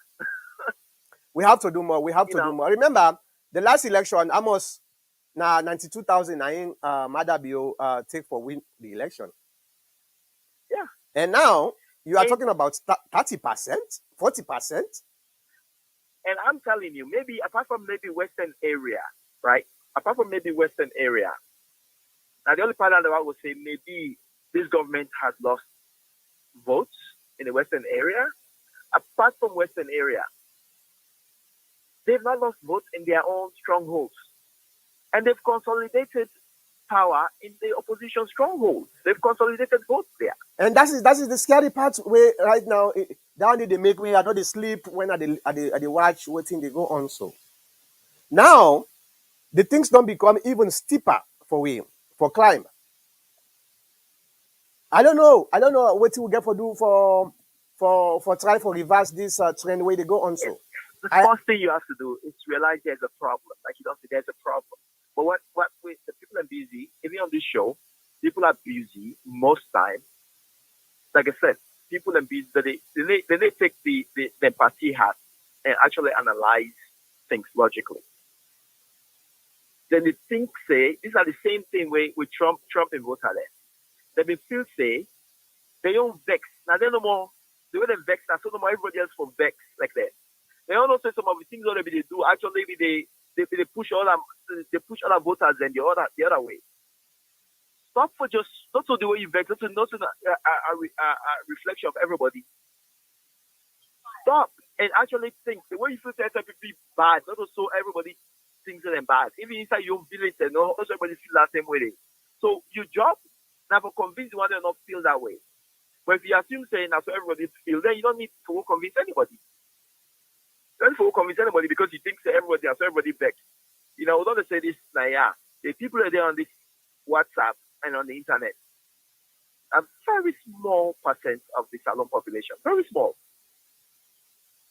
We have to do more. We have to do more. Remember, the last election, almost 92,000 Madabio take for win the election. Yeah. And now you are talking about 30%, 40%. And I'm telling you, maybe apart from maybe Western area, right? Apart from maybe Western area, Now, the only part that I would say maybe this government has lost votes in the Western area. Apart from Western area, they've not lost votes in their own strongholds. And they've consolidated power in the opposition strongholds. They've consolidated votes there. And that is the scary part where right now down they make me I know they sleep when they watch waiting they go on so. Now the things don't become even steeper for we for climb. I don't know what we get for do for try for reverse this trend where they go on so. The I, first thing you have to do is realize there's a problem. Like you don't say there's a problem. But what the people are busy, even on this show, people are busy most time. Like I said, people are busy. They take the empathy hat and actually analyze things logically. Then they think say these are the same thing with Trump and voter there. They will still say they don't vex. Now they no more the way they vex now, so no more everybody else for vex like that. They also say some of the things already they do actually they push other voters and the other way. Stop for just not so the way you vex, not a reflection of everybody. Stop and actually think the way you feel to people bad, not so everybody thinks them bad. Even inside your village, and also everybody feel that same way. So your job now for convince one they not feel that way. But if you assume saying that's what everybody feel, then you don't need to convince anybody. You don't need to convince anybody because you think that everybody has everybody back. You know, don't say this now, yeah. The people are there on this WhatsApp and on the internet. A very small percent of the Salon population. Very small.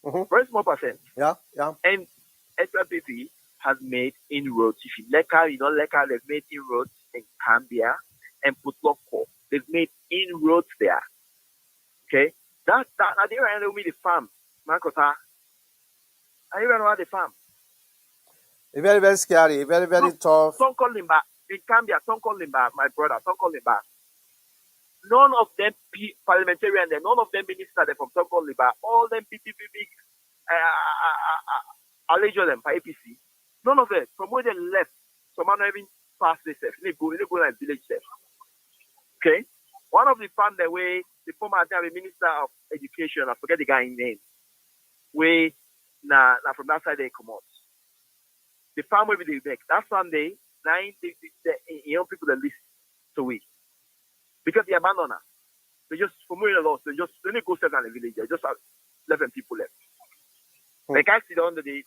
mm-hmm. Very small percent. Yeah. And Slpp has made inroads. If you Leka, you know Leka, they've made inroads in Cambia and Putloko. They've made inroads there. Okay? That I didn't know me the farm, Makota. I didn't know the farm. Very, very scary, very, very tough. Tonko Limba, in Cambia, Tonko Limba, my brother, Tonko Limba. None of them parliamentarian, none of them minister from Tonko Limba, all them big, allegiance them by APC. None of them, from where they left, some are not even past themselves. They go like village self. Okay? One of the farm the way the former minister of education, I forget the guy's name, way na from that side they come out. The farm will be the next. That Sunday, the young people that list to we. Because they abandon her. They just for more loss, they go settle in the village. They just have 11 people left. They can't sit down, they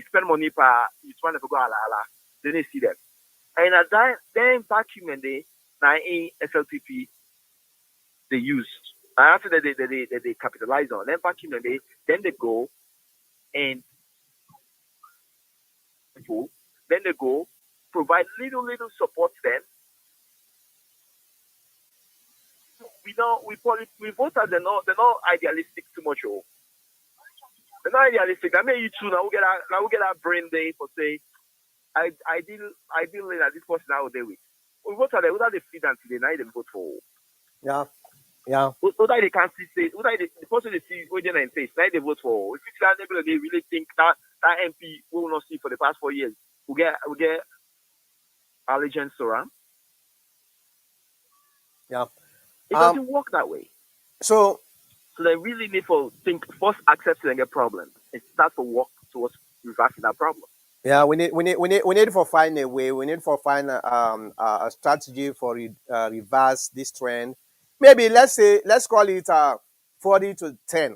spend money per each one to go ala. Then they see them. And at that then vacuum and they SLPP they used. And after that they capitalize on then vacuum and they go and then they go provide little support then. We voters they're not idealistic too much. Oh. They're not idealistic. I mean you too now we get our brain day for say I deal that this person now they with. We vote they without the feed until they now they vote for. Yeah. Without they can't see without the person they see within in face, now they vote for. If they really think that MP we will not see for the past 4 years, we get allegiance to him. Yeah. It doesn't work that way. So they really need to think first accepting a problem and start to work towards reversing that problem. yeah, we need to find a way. We need to find a strategy for reverse this trend. Maybe let's call it 40 to 10.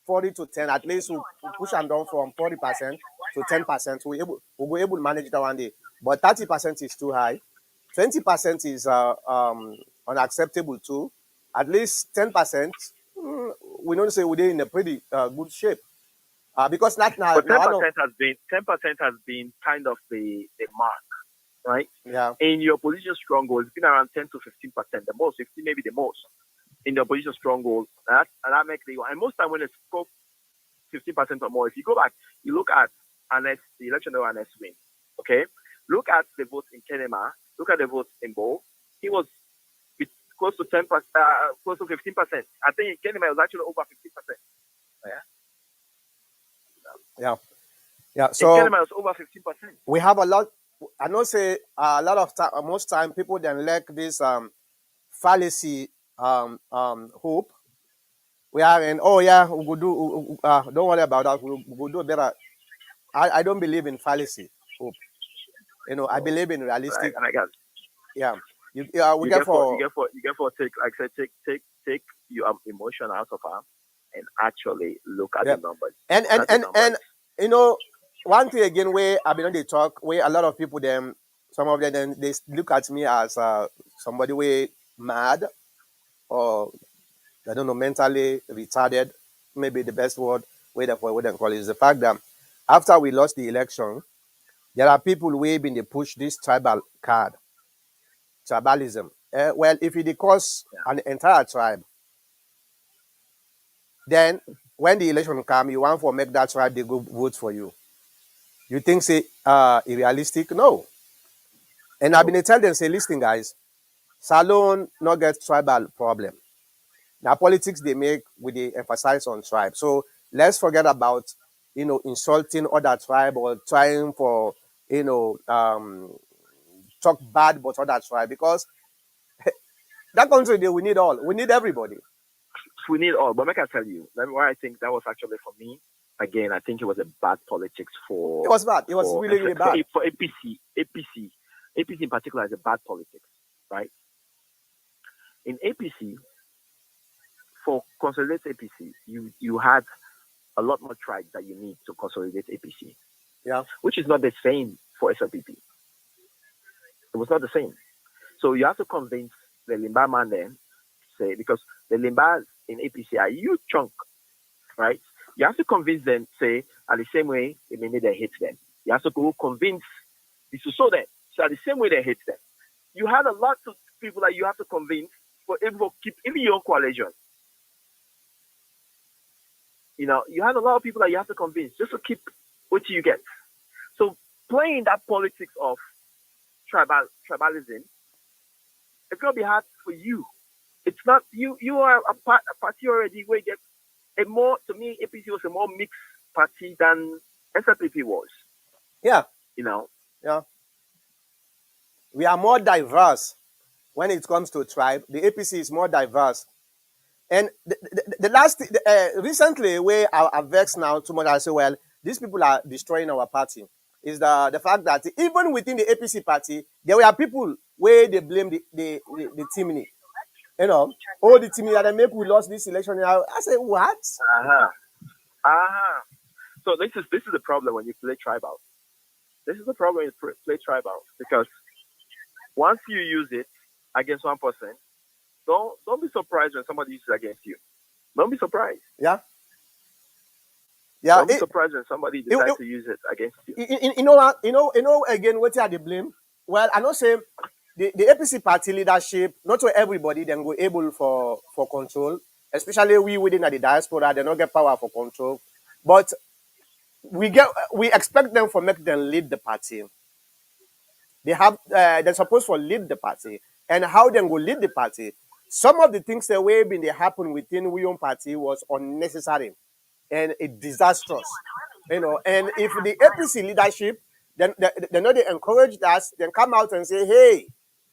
40 to 10. At least we push them down from 40% to 10%. We'll be able to manage that one day. But 30% is too high. 20% is unacceptable too. At least 10%, we don't say we're in a pretty good shape. Because not now. But 10% has been kind of the mark, right? Yeah. In your opposition stronghold, it's been around 10 to 15%, the most, 15 maybe the most. In the opposition stronghold, and that makes the and most time when it's 15% or more, if you go back, you look at the election of Anes win. Okay, look at the votes in Kenema, look at the votes in Bo. He was close to 10%, close to 15%. I think in Kenema it was actually over 15%. Yeah. So in Kenema it was over 15%. we have a lot I know say a lot of time, most time people then lack this fallacy hope. We are in, oh yeah, we will do, don't worry about that, we will do better. I don't believe in fallacy hope. I So, believe in right, realistic. and I got Yeah, we you get get for you for get for you get for take like I said take your emotion out of her and actually look at the yeah, numbers. and Look and at the and numbers. and you know one thing again where I've been on the talk where a lot of people them some of them then they look at me as somebody way mad or I don't know mentally retarded. Maybe the best word way that we can call it is the fact that after we lost the election, there are people way been they push this tribal card, tribalism. Well, if it cause Yeah. an entire tribe, then when the election come, you want for make that tribe they go vote for you. You think say irrealistic? No. And I've No. been tell them say, listen guys, Salone not get tribal problem. Now politics they make with the emphasize on tribe. So let's forget about insulting other tribe or trying for talk bad about other tribe because that country they we need all. We need everybody. We need all, but make I tell you, let me why I think that was actually for me. Again, I think it was a bad politics It was bad. It was for really, really bad. for APC in particular is a bad politics, right? In APC, for consolidate APC, you had a lot more tribes that you need to consolidate APC, Yeah. which is not the same for Slpp. It was not the same. So you have to convince the Limba man then, say, because the Limbas in APC are a huge chunk, right? You have to convince them, say, at the same way they may need they hate them. You have to go convince the Suso them, so at the same way they hate them. You had a lot of people that you have to convince for able to keep even your own coalition. You had a lot of people that you have to convince just to keep what you get. So playing that politics of tribalism, it's gonna be hard for you. It's not you. You are a party already where you get a more to me. APC was a more mixed party than SLPP was. Yeah. You know, Yeah. We are more diverse when it comes to tribe. The APC is more diverse. And the last, recently, where I vex now too much, I say, well, these people are destroying our party. Is the fact that even within the APC party, there were people where they blame the team. Oh, the team that they make we lost this election. I say, what? uh-huh. Uh-huh. So this is the problem when you play tribal. This is the problem when you play tribal because once you use it against one person, don't be surprised when somebody uses it against you. Don't be surprised. Yeah. Yeah. Don't be surprised when somebody decides to use it against you. You know what? Again, what are they blame? Well, I know say the APC party leadership, not to everybody, then go able for control, especially we within the diaspora, they don't get power for control. But we expect them for make them lead the party. They're supposed to lead the party. And how they go lead the party. Some of the things that way been they happen within we own party was unnecessary and it disastrous. And if the APC leadership then they know they encourage us, then come out and say, hey,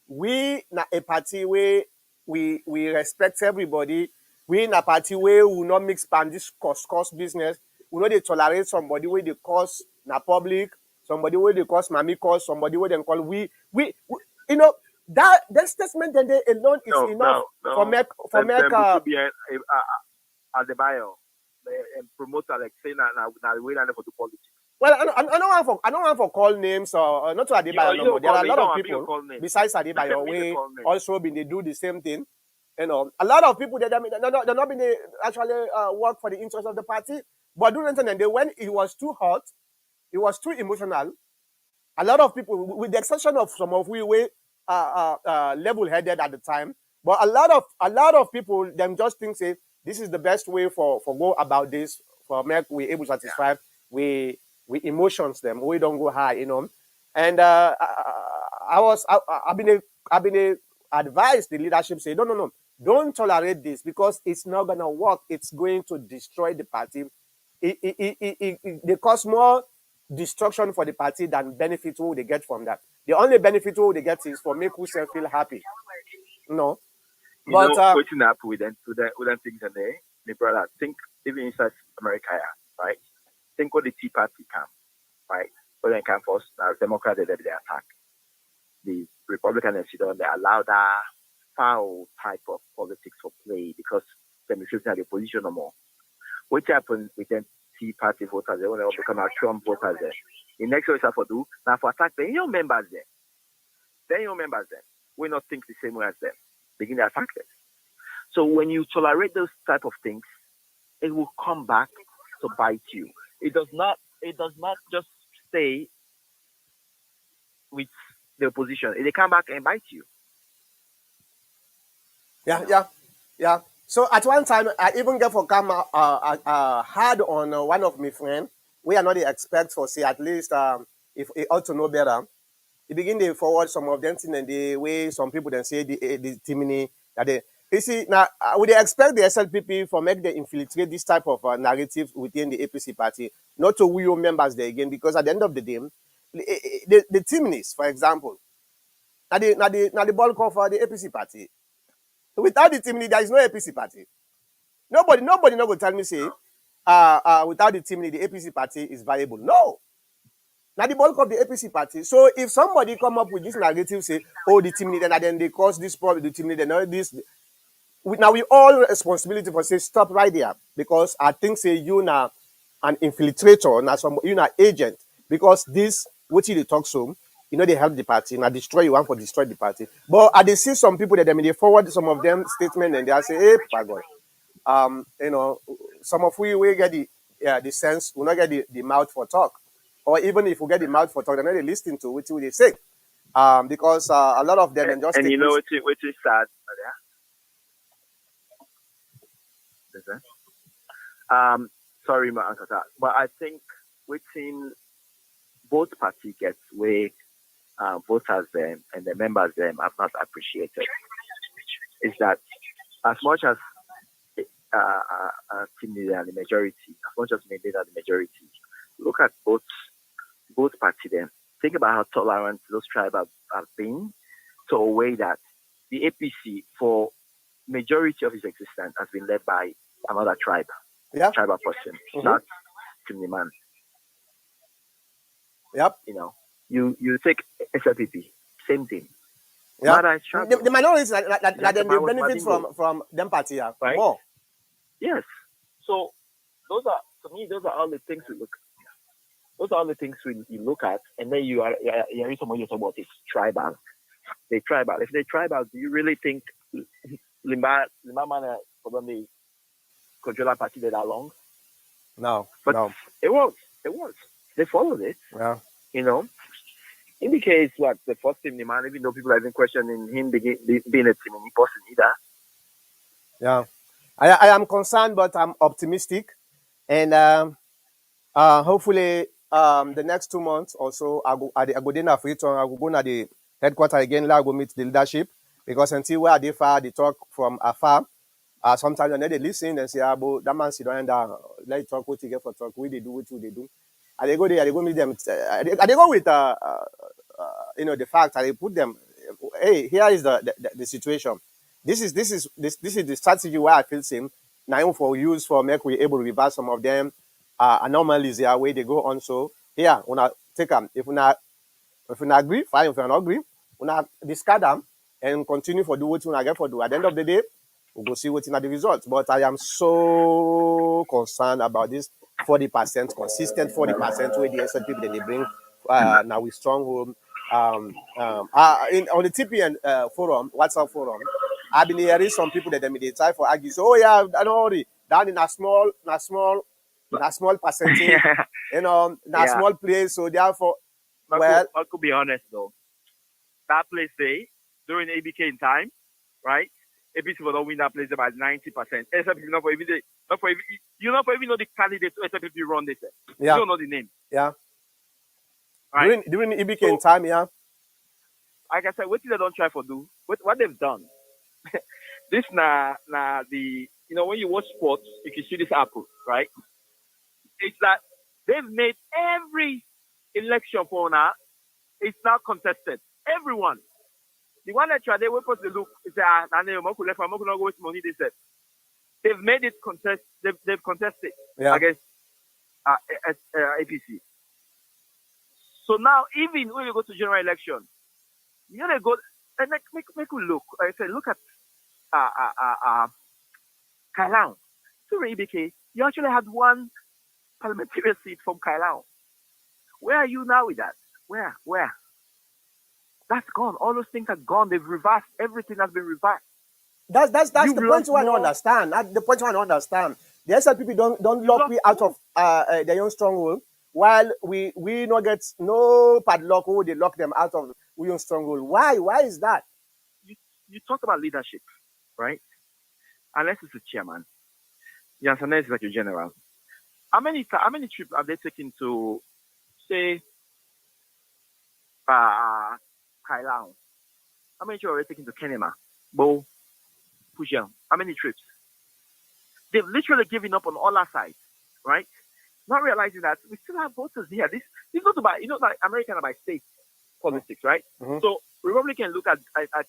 we na a party where we respect everybody. We in a party where we will not mix pan this cost business. We know they tolerate somebody where they cause na public, somebody where they cause mammy cause, somebody where they call we you know that statement then they alone is No, enough no, for no. make for make Them to be at the bio and promoter like saying that we not for the politics. well, I don't want for call names or not to Adebayo You no more. don't There call are a name. You lot of don't want me to people call name. besides Adebayo Me to we call name. also been they do the same thing. A lot of people they're not been actually work for the interest of the party, but during the day when it was too hot, it was too emotional. A lot of people, with the exception of some of we were level-headed at the time, but a lot of people them just think say this is the best way for go about this for make we able to satisfy we emotions them we don't go high. And I've been advised the leadership say no, don't tolerate this because it's not gonna work. It's going to destroy the party. They cause more destruction for the party than benefit who they get from that. The only benefit who they get is for make yourself feel happy. No. You But know, waiting up with them things and the brother, think even inside America, yeah, right? Think what the Tea Party can, right? When they can force Democrats they attack. The Republican and Sudan, they allow that foul type of politics for play because they refuse the opposition no more. What happens with them Tea Party voters, they want to become our Trump voters there. The next choice for do now for attack the young members there. Then your members then will not think the same way as them. Begin to attack them. So when you tolerate those type of things, it will come back to bite you. It does not just stay with the opposition. It will come back and bite you. Yeah. So at one time, I even get for come hard on one of my friends. We are not the experts for say at least if he ought to know better. He begin to forward some of them things and the way some people then say the Timini that they. You see now, would they expect the SLPP for make them infiltrate this type of narrative within the APC party, not to wheel members there again? Because at the end of the day, the Timinis, for example, now the bulk of the APC party. Without the Timini, there is no APC party. Nobody not going to tell me say, without the Timini, the APC party is viable. No. Now the bulk of the APC party. So if somebody come up with this narrative, say, oh, the Timini, then they cause this problem, the Timini, then all this. Now we all responsibility for say stop right there because I think say you now an infiltrator, now some you now agent because this what you talk so you know they help the party now destroy you want for destroy the party. But I see some people that they forward some of them statement and they say, hey, God, you know, some of we get the sense we not get the mouth for talk, or even if we get the mouth for talk, they're not they listen to what they say. Because a lot of them and just and you know what is sad, sorry, my uncle, but I think within both parties gets where voters them and the members them have not appreciated is that as much as team leader and the majority, as much as leader and the majority, look at both parties them. Think about how tolerant those tribes have been to a way that the APC for majority of its existence has been led by another tribe, tribal person, not Timni man. Yep. You know, you take SLPP, same thing. Yeah. The minorities that then they benefit from them party, right? More. Yes. So those are to me those are all the things we look. Those are all the things we look at, and then you hear someone you talk about is tribal. They tribal. If they tribal, do you really think Limba man probably control that party that long? No. But no. It was. They followed it. Yeah. You know. In the case, the first team, the man, even though people have been questioning him being a team person either. Yeah. I am concerned, but I'm optimistic. And hopefully the next 2 months or so, I go dinner for it. I go to the headquarters again. I go meet the leadership because until where they far, they talk from afar. Sometimes when they listen and say, that man sit down and let talk what you get for talk. What they do, what they do. And they go there, they go meet them. They go with you know the fact that they put them. Hey, here is the situation. This is the strategy where I feel same. Now for use for make we able to reverse some of them anomalies here where they go on. So here when I take them, if we not agree, fine. If we not agree, we not discard them and continue for do what we get for do. At the end of the day, we'll go see what's in the results. But I am so concerned about this 40% consistent 40% where the SLP that they bring now with stronghold. On the TPN forum, WhatsApp forum, I've been hearing some people that they try for argue. So, oh yeah, I don't worry. Down in a small percentage, you know, small place. So therefore, I could be honest though. That place there during ABK in time, right? APC will not win that place about 90%. SLP not for even you not for even know the candidates SLP run this. Yeah. You don't know the name. Yeah. Right? During ABK in time, yeah. Like I said, what did they don't try for do? What they've done? This the when you watch sports, you can see this apple, right? It's that they've made every election for now, it's now contested. Everyone. The one that they were supposed to look is that I'm not going to waste money. They said they've made it contest. They've contested against APC. So now, even when you go to general election, you gotta go and make a look. I said, look at Kailang. So EBK, you actually had one parliamentary seat from Kailang. Where are you now with that? Where? That's gone. All those things are gone. They've reversed. Everything has been reversed. That's the point you want to understand. That's the point you want to understand. The SLPP don't lock me out of their own stronghold, while we not get no padlock who they lock them out of we own stronghold. Why? Why is that? You talk about leadership, right? Unless it's a chairman. Yes, unless it's like a general. How many trips have they taken to say Kailang? How many trips are they taken to Kenema? Bo, Fujian? How many trips? They've literally given up on all our sides, right? Not realizing that we still have voters here. This not about, like American are by state politics, right? Mm-hmm. So Republican look at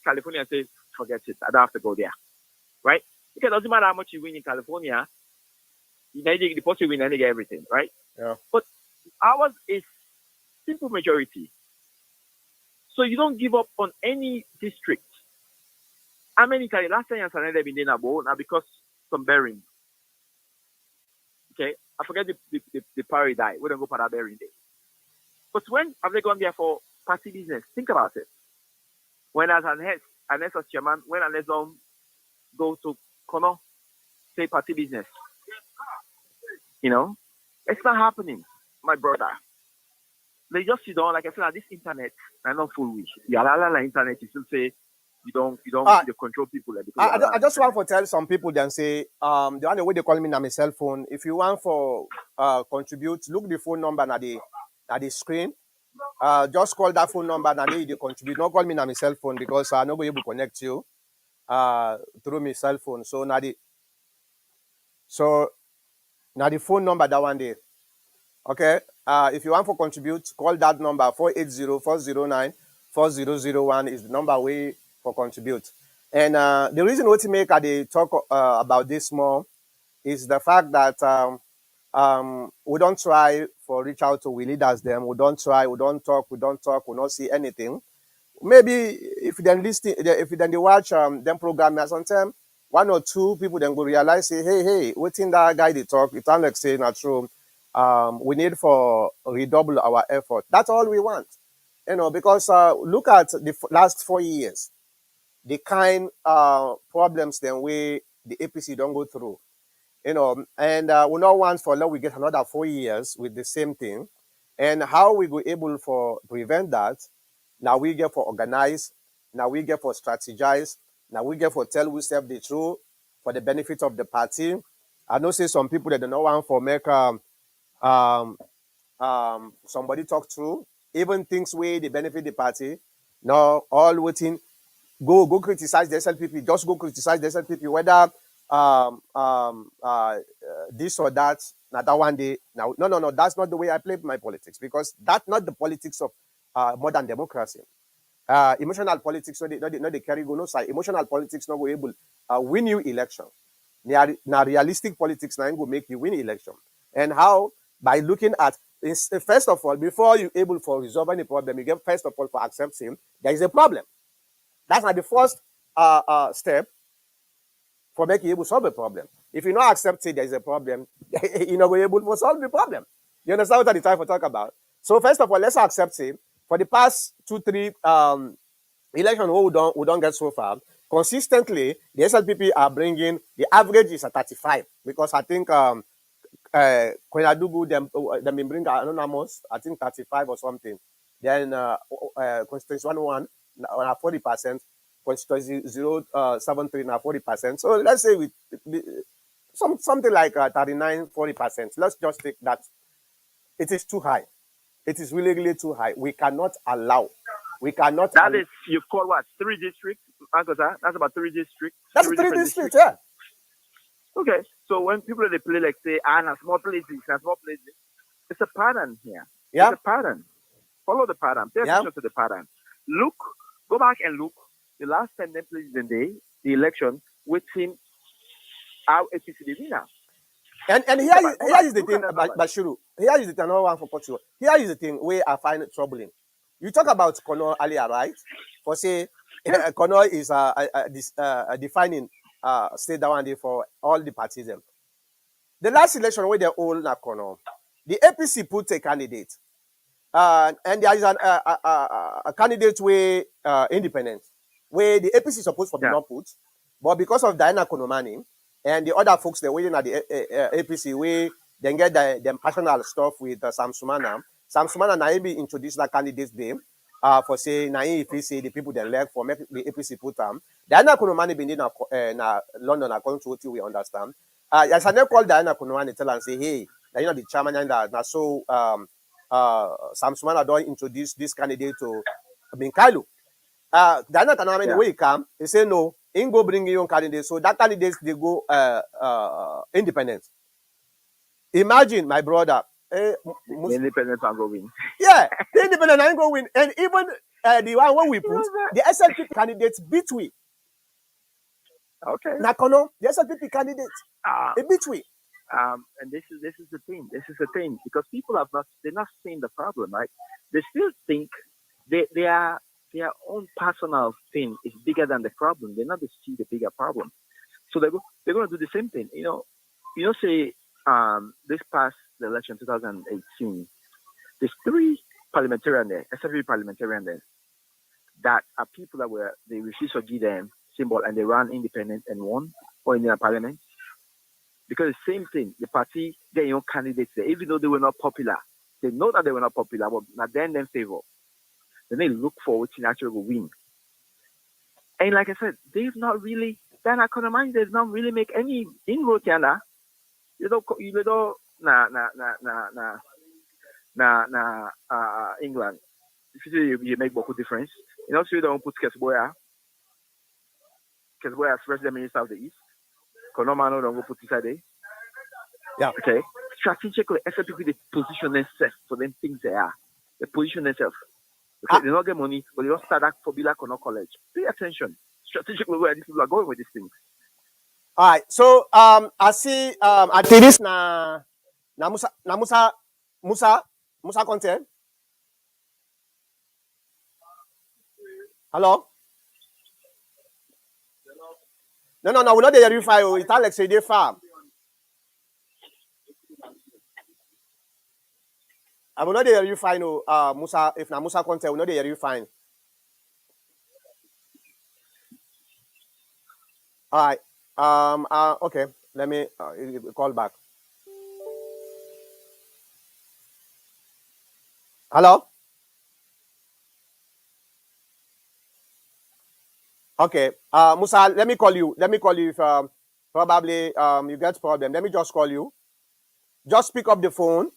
California and say, forget it, I don't have to go there, right? Because it doesn't matter how much you win in California, the person win, they get everything, right? Yeah. But ours is simple majority. So you don't give up on any district. How many times last time they've been in Abo now because some bearing. Okay, I forget the party die. We don't go for that bearing day. But when have they gone there for party business? Think about it. When as as chairman, when unless go to Kono, say party business. It's not happening, my brother. They just sit down, like I said, this internet, I'm not full with. You allow internet, you still say you don't control people. I just want to tell some people then say, the only way they call me on my cell phone, if you want for contribute, look the phone number at the screen. Just call that phone number and they contribute. Don't call me on my cell phone because I'm not going to connect you through my cell phone. So now the phone number that one day. Okay. If you want to contribute, call that number 480-409-4001 is the number way for contribute. And the reason what make they talk about this more is the fact that we don't try for reach out to we leaders them. We don't try, we don't talk, we not see anything. Maybe if they watch them program sometimes one or two people then go realize say, hey, what's in that guy they talk? It's not like saying not true. We need for redouble our effort. That's all we want, because look at the last 4 years, the kind problems then we the APC don't go through, and we not want for now we get another 4 years with the same thing, and how we go able for prevent that. Now we get for organize, now we get for strategize, now we get for tell ourselves the truth for the benefit of the party. I know say some people that don't want for make somebody talk through, even things where they benefit the party. No, all waiting, go criticize the SLPP, just go criticize the SLPP, whether this or that, not that one day. Now, no, that's not the way I play my politics, because that's not the politics of modern democracy. Emotional politics, no, they carry go no side. Emotional politics not go able win you election. Now realistic politics now will make you win election. And how? By looking at first of all, before you able for resolve any problem, you get first of all for accepting there is a problem. That's not the first step for making you able to solve a problem. If you not accept it, there is a problem, you're not able to solve the problem. You understand what I'm trying to talk about? So first of all, let's accept it. For the past 2-3 election we don't get so far, consistently the SLPP are bringing the average is at 35, because I think Kwenadugu them been bring anonymous, I think 35 or something. Then constituency 1 40%, constituency 073 now 40%. So let's say with something like 39-40%. Let's just take that. It is too high. It is really, really too high. We cannot allow. That is, you've called what? 3 districts? That's about 3 districts. That's 3 districts, yeah. Okay. So when people they play like say, small places, it's a pattern here. Yeah. It's a pattern. Follow the pattern. Pay attention to the pattern. Look, go back and look. The last time they played the election, waiting how APC the winner. And here is the thing, Bashiru. Here is the thing. Another one for Portugal. Here is the thing where I find it troubling. You talk about Kono earlier, right? For say, Kono is defining state that one day for all the parties. The last election where they all na Kono, the APC put a candidate, and there is a candidate where independent, where the APC is supposed to be not put, but because of Diana Konomani and the other folks they're waiting at the APC, where they get the personal stuff with Sam Sumana. Sam Sumana na be introduced that candidate name for say na APC the people they elect for make the APC put them. Diana Konomani been in London according to what we understand. Yes, I never call Diana Konomani tell and say, hey, you know the chairman and that so Sam Sumana don't introduce this candidate to Binkailu. Diana Konomani the way he come, he say no, he go bring your own candidate. So that candidate they go independent. Imagine my brother. Independent are going. Yeah, the independent are going win. And even the one when we put the SLP candidates beat we. Okay. Nakono, the SLP candidates a beat we. And this is the thing. This is the thing because people they're not seeing the problem, right? They still think their own personal thing is bigger than the problem. They're not to see the bigger problem. So they're going to do the same thing. Say this past the election 2018, there's 3 parliamentarians there, SFP parliamentarians there, that are people that they refused to give them symbol and they ran independent and won or in their parliament. Because the same thing, the party get your candidates there, even though they were not popular. They know that they were not popular, but not then favor. Then they look forward to actually will win. And like I said, they've not really, that economy does not really make any inroads here. England. If you make beaucoup difference. So you don't put Kesboya. Kesboya as president minister of the East. Konomano don't go put inside there. Yeah. Okay. Strategically, SLP they position themselves for them things they are. They position themselves. Okay, they don't get money, but they don't start that for Bila Kono College. Pay attention. Strategically where these people are going with these things. All right. So I see at this na Musa content. Hello? No, we're not there you file. It's Alex say they farm. I'm not there you find Musa if na Musa content, we're not there you find. All right. Okay. Let me call back. Hello? Okay. Musa, let me call you. Let me call you if probably you get problem. Let me just call you. Just pick up the phone.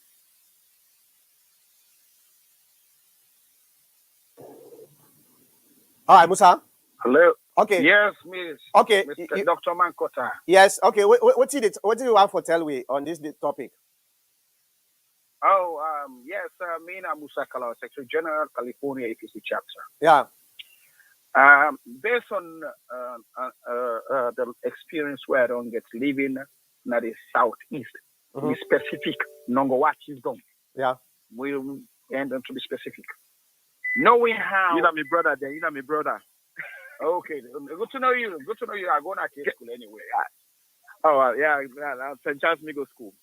All right, Musa. Hello. Okay. Yes, Miss. Okay. Mr. Dr. Mankota. Yes. Okay. What did you want to tell me on this topic? Oh, yes, me and Musa Kala, Secretary General, California APC chapter. Yeah. Based on the experience where I don't get living in the southeast, to be specific, Nongo what is done. Yeah. We'll end to be specific. Knowing how. You know my brother there. You know my brother. Okay. Good to know you. Good to know you are going to school anyway. Oh, yeah. St. Charles Middle School.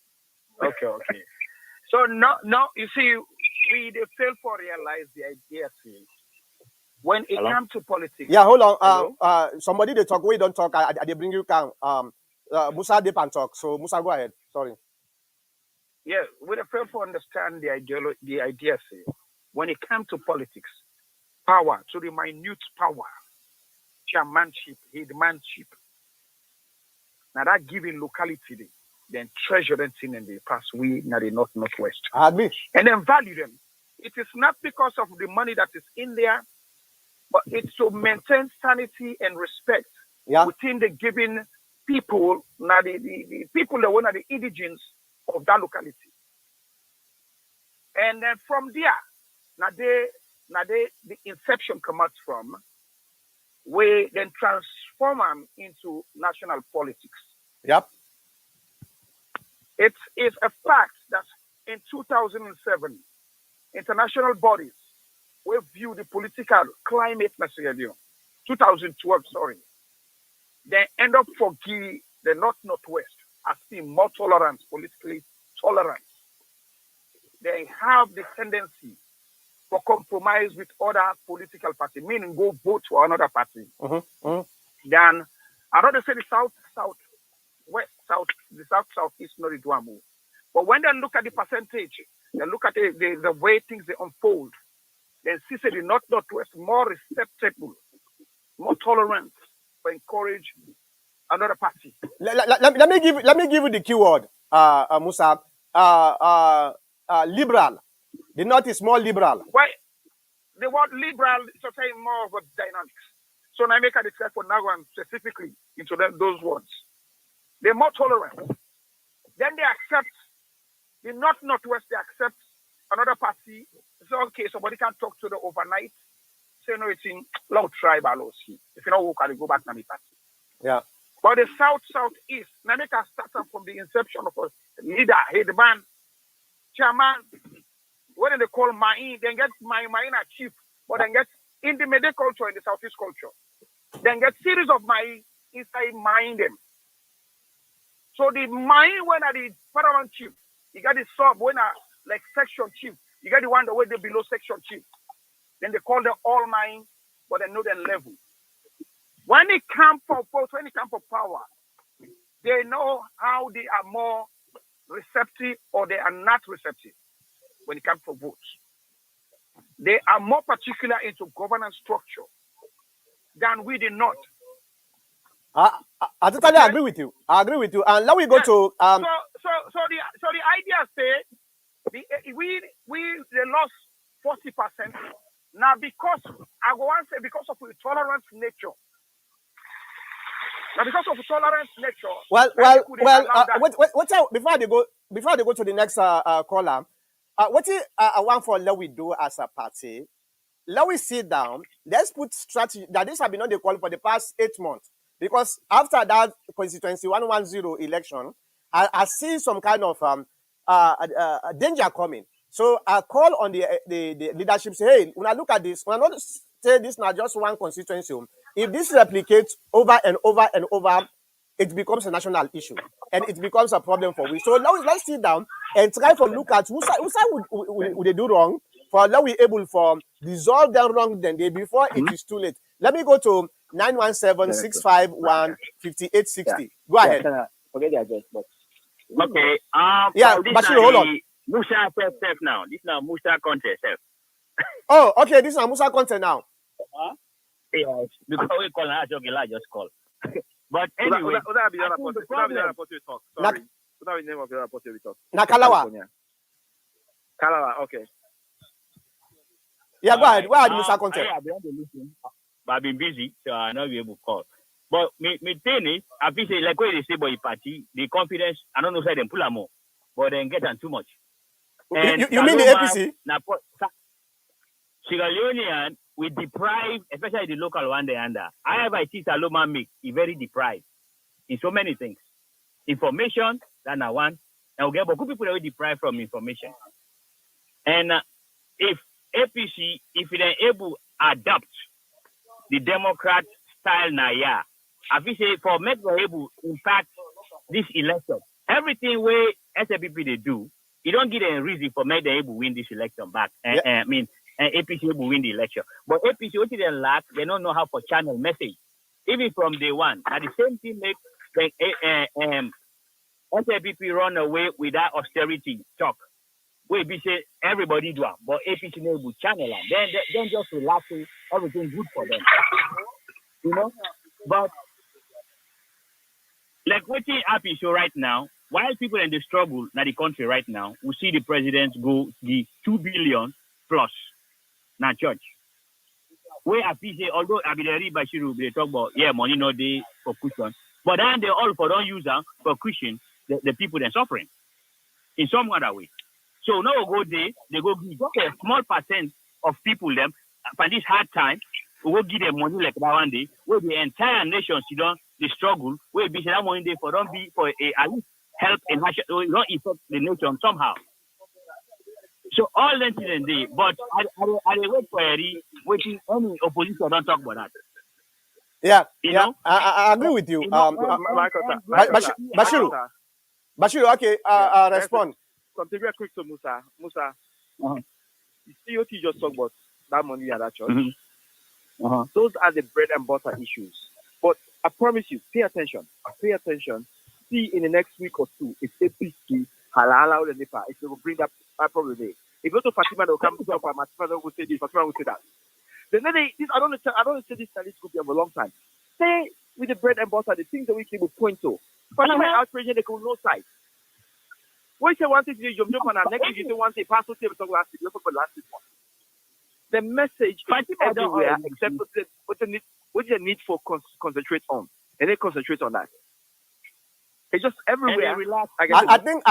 Okay. So, no, you see, we fail to realize the idea. When it comes to politics. Yeah, hold on. Somebody they talk, we don't talk. They bring you down. Musa they can talk. So Musa, go ahead. Sorry. Yeah, we fail to understand the idea. When it comes to politics, power, to the minute power, chairmanship, headmanship. Now that giving locality, then treasure them in the past we now the northwest. I agree. And then value them. It is not because of the money that is in there, but it's to maintain sanity and respect within the given people, now the people that were the indigents of that locality. And then from there, the inception comes from, we then transform them into national politics. Yep. It is a fact that in 2007, international bodies will view the political climate, 2012, sorry. They end up forgiving the Northwest as being more tolerant, politically tolerant. They have the tendency for compromise with other political parties, meaning go vote for another party. Then I don't say the Southeast, not the Duamu. But when they look at the percentage, they look at the way things they unfold, then see the Northwest more receptible, more tolerant, to encourage another party. Let me give you the keyword, Musa. Liberal. The North is more liberal. Why? The word liberal is saying more of a dynamics. So I make a discussion for now and specifically into those words. They're more tolerant. Then they accept the Northwest. They accept another party. So okay, somebody can talk to the overnight. Say no, it's in low tribal or see. If you know who can go back to the party. Yeah. But the Southeast, Namika starts from the inception of a leader, headman, chairman. When they call Main, then get Main a chief, but then get in the Mede culture, in the Southeast culture, then get series of Main inside Main them. So the Main when are the paramount chief, you got the sub when are like section chief, you got the one the way they below section chief. Then they call them all Main, but they know their level. When it comes for power, they know how they are more receptive or they are not receptive when it comes to votes. They are more particular into governance structure than we did not. I totally agree with you. I agree with you. And now we go to So the idea say they lost 40%. Now because I go and say because of the tolerance nature. Now because of the tolerance nature. Well. Before they go to the next caller, what I want for let we do as a party. Let we sit down. Let's put strategy that this have been on the call for the past 8 months. Because after that constituency 110 election, I see some kind of danger coming. So I call on the leadership, say, hey, when I look at this, when I not say this not just one constituency, if this replicates over and over and over, it becomes a national issue and it becomes a problem for we. So now let's sit down and try to look at who side would they do wrong for now we able for dissolve them wrong then they before it is too late. Let me go to 917-651-5860. Go ahead. Forget the address, but okay. Yeah, Bashir, hold on. Musa self now. This now Musa content self. Oh, okay. This is a Musa content now. Yes, because we call her just call. But anyway, Nakalawa. Kalawa, okay. Yeah, go ahead. Where are the Musa content? I've been busy, so I'll not be able to call. But me thing is, I feel like what they say about the party, the confidence, I don't know say them pull them more, but then get them too much. And you mean the APC? Sierra Leonean, we deprive, especially the local one they under. However, I see Saloma make it very deprived in so many things. Information, that's one. And we get beaucoup people that we deprived from information. And if APC, if they're able to adapt the Democrat style now, I feel say for make we able to impact this election, everything where Slpp they do, you don't get a reason for make them able to win this election back. I mean, APC will win the election. But APC, what they lack, they don't know how to channel message. Even from day one. Now the same thing makes Slpp run away with that austerity talk. Where we say everybody do it, but APC will channel them. Then just relaxing, everything good for them. You know? But like what is happy so right now, while people in the struggle in the country right now, we see the president go the 2 billion plus na church. Where happy say, although I be the read by Shiru, they talk about money no day for cushion. But then they all for don't use them for cushion the people that are suffering in some other way. So now go there, they go give just a small percent of people them for this hard time. We will give them money like that one day. Where the entire nation they struggle. Where be that money day for don't be for at least help and not affect the nation somehow. So all that in day, but I wait for waiting any opposition don't talk about that. Yeah, You yeah, know? I agree with you. Bashiru, okay, respond. Something very quick to Musa. Musa, you see what you just talked about, that money at that church? Those are the bread and butter issues. But I promise you, pay attention. Pay attention. See in the next week or two, if APC, halala or Nipa, if they will bring that problem there. If you go to Fatima, they'll come to Fatima will say this, Fatima will say that. Then I don't say this study could be of a long time. Say with the bread and butter, the things that we will point to. Fatima outrage, they could no side. What you say one thing to you, jump on our next you say one thing, pass to last one. The message is everywhere except what the need for concentrate on. And they concentrate on that. It's just everywhere. I think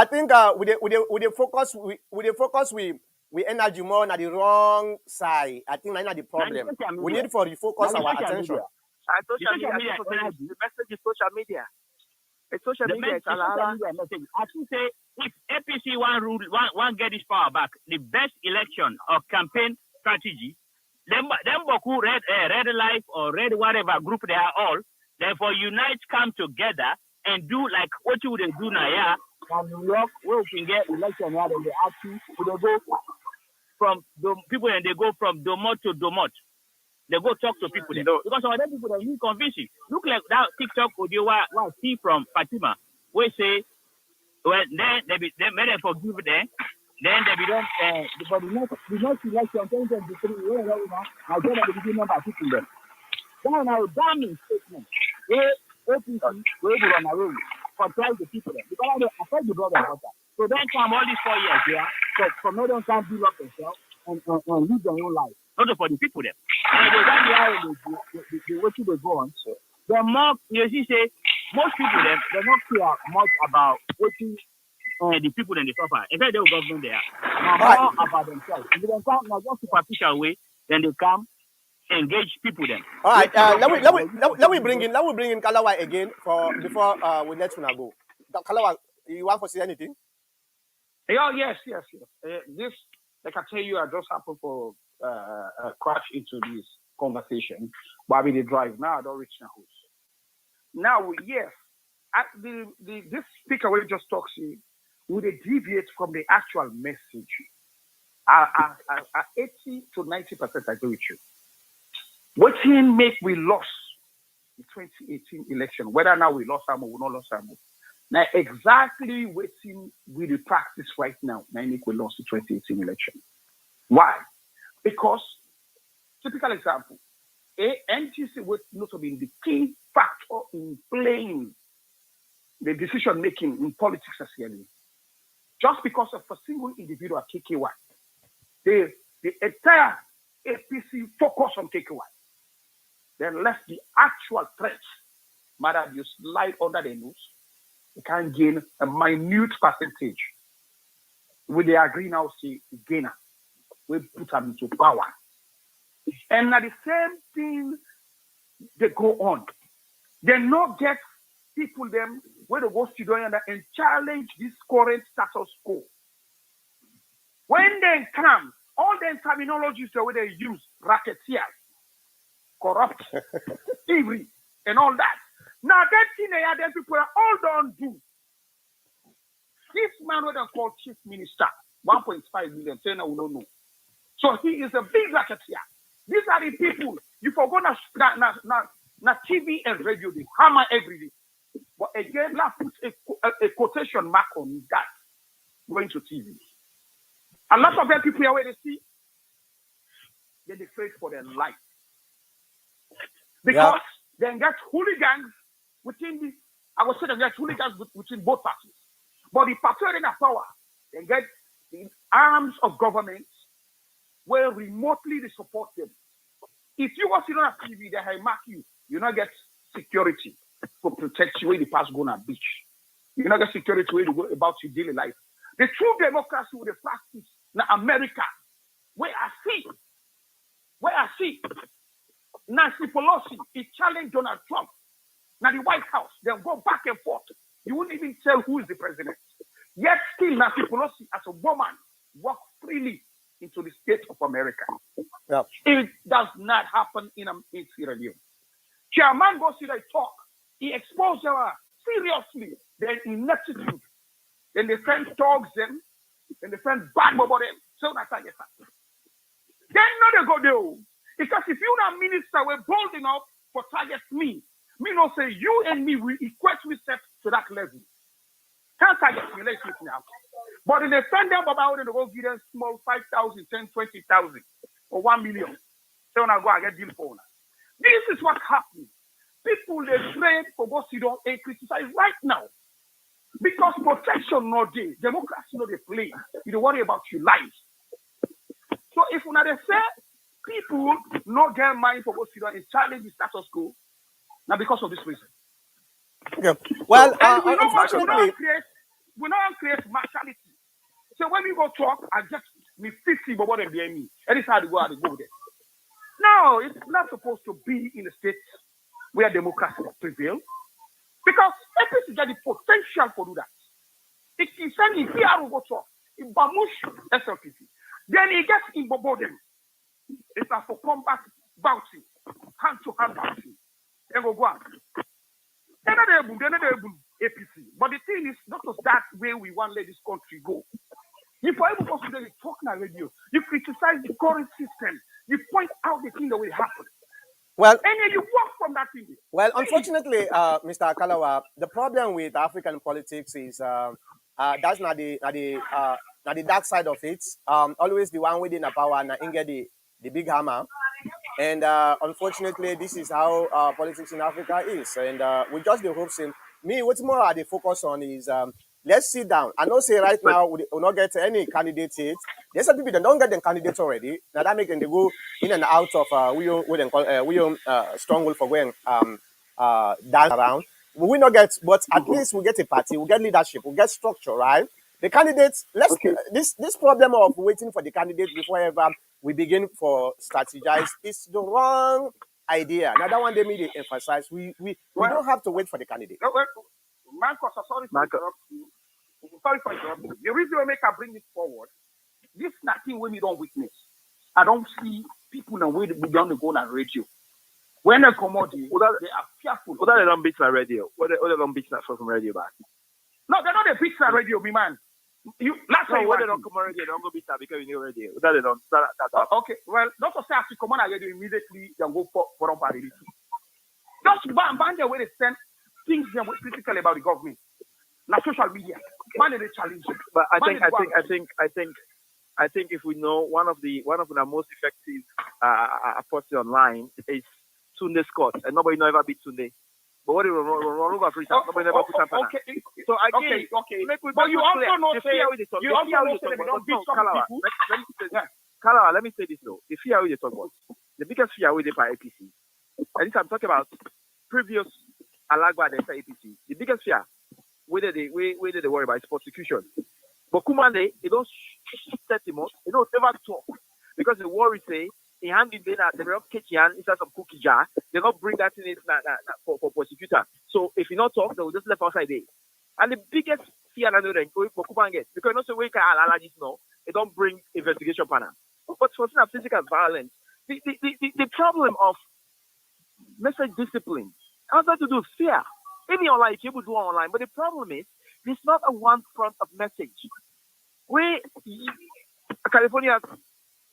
with the focus we energy more on the wrong side. I think that's the problem. We need for refocus our attention. Social media, the message is social media. It's social media. It's message. I should say if APC one get this power back, the best election or campaign strategy, them Boku red life or red whatever group they are all, therefore unite, come together and do like what you would do now, yeah. From New York, where we can get election rather than actually they go from the people and they go from Domot to Domot. They go talk to people there. Because other people that you convincing. Look like that TikTok audio what see from Fatima. We say well then they forgive them. Then they be done for the next election 2023, I get at the beginning of people there. Then now damning statement. Where OPC will run away control the people there. Because I affect the brother and sister. So then come all these 4 years here. So from now on can't build up themselves and live their own life. Not for the people there. And the way they go on. So the more you see most people them they not care much about what the people in the suffer. In fact, they will government there. Now more about themselves. If they come now just superficial way, then they come engage people then. All right. Let me bring in Kalawa again before we let you go. Kalawa, you want to say anything? Oh, yes. This, like I tell you, I just happened to crash into this conversation while we drive. Now I don't reach the house. Now, yes, this speaker will just talk to you. Would they deviate from the actual message? 80 to 90% I agree with you. What thing make we lost the 2018 election? Whether now we lost some or we not lost some. Now exactly what we do practice right now. Now make we lost the 2018 election. Why? Because typical example, NTC would not have been the key factor in playing the decision making in politics as well. Just because of a single individual KKY. The entire APC focus on KKY. Then left the actual threats. Matter you slide under the news, you can gain a minute percentage. With the agree now see gainer. We put them into power. And at the same thing they go on. They not get people them where they go to do and challenge this current status quo. When they come, all the terminologies the way they use, racketeers, corrupt, thievery, and all that. Now that thing they are then people are all done do. This man what they call chief minister, 1.5 million, saying I will not know. So he is a big racketeer. These are the people you forgot na TV and radio they hammer every day. But again, let's put a quotation mark on that going to TV. A lot of them people here where they see they're afraid for their life. Because they get hooligans within I would say they get hooligans within both parties. But the party in power, they get the arms of government where remotely they support them. If you watch it on TV, they mark you. You not get security to protect you when you pass go on a beach. You not get security when you go about your daily life. The true democracy with the practice in America, where I see Nancy Pelosi, he challenged Donald Trump. Now the White House, they'll go back and forth. You wouldn't even tell who is the president. Yet still Nancy Pelosi, as a woman, walks freely into the state of America. Yeah. It does not happen in Sierra Leone. Chairman goes to the talk. He exposed her seriously, their ineptitude. Then they send dogs them, then they send bad about them. So that's how you start. Then no they go there. Because if you're not minister, we're bold enough for target me not say you and me will equate we set to that level. Can't target me, let's look now. But if they send them about it, they go give them small 5,000, 10, 20,000 or 1 million. So now go and get deal for now. This is what happens. People they trade for what you don't criticize right now. Because protection no day, democracy no they play. You don't worry about your lives. So if una they say people not get money for what you don't challenge the status quo, now because of this reason. Okay. Well, and we don't unfortunately, create martiality. So when we go talk, I just me 50 but what they behind me. And it's how to go there. No, it's not supposed to be in a state where democracy prevail. Because APC got the potential for do that. It is sending PR go talk. In Bamush SLPP. Then he gets in Bobodem. It's like for combat bouncing, hand-to-hand bouncing. Then go on. They're not able APC. But the thing is, not just that way we want to let this country go. If you're able to today, talk on radio, you criticize the current system, you point out the thing that will happen. Well, and then you walk from that thing. Well, unfortunately, Mr. Akalawa, the problem with African politics is that's not the dark side of it. Always the one within the power and get the big hammer. And unfortunately, this is how politics in Africa is. And we just the hopes in me. What's more I focus on is let's sit down. I know say right now we will not get any candidates yet. There's some people that don't get them candidates already. Now that making they go in and out of stronghold for going dance around. We will not get, but at least we get a party, we get leadership, we get structure, right? The candidates, this problem of waiting for the candidate before ever we begin for strategize is the wrong idea. Now that one they made emphasize we don't have to wait for the candidate. Marcos, sorry for interrupting you. Sorry for interrupting you. The reason I make I bring this forward, this nothing when we don't witness. I don't see people in the way we don't go on radio. When they come out, they are fearful. What they don't beat my radio? What they don't beat that from radio back? No, they're not a beat that radio, me man. Last time when they don't come on radio, they don't go beat that because you know radio. That they don't. Okay, well, not to say as you come on radio immediately, they go for party. Just ban the way they send things they were critical about the government. Like social media, man, they challenge it. But I think if we know one of the most effective person online is Tunde Scott, and nobody know ever beat Tunde. But what do Ronaldo free time? Nobody never put up. Okay. So again, but you also know say you also know say they don't beat some people. Kalawa, let me say this though. The fear we talk about, the biggest fear we for APC, and this I'm talking about previous Alagba and APC. The biggest fear whether they worry about is prosecution. But Kumande, they don't set him up. They don't ever talk because the worry say he hand in there they don't catch hand inside some cookie jar. They don't bring that in it for prosecutor. So if you not talk, they will just left outside there. And the biggest fear I know then for Kumande because not so we can allergies no, they don't bring investigation panel. But for physical violence, the problem of message discipline has nothing to do with fear. Maybe online, people do online, but the problem is it's not a one front of message. California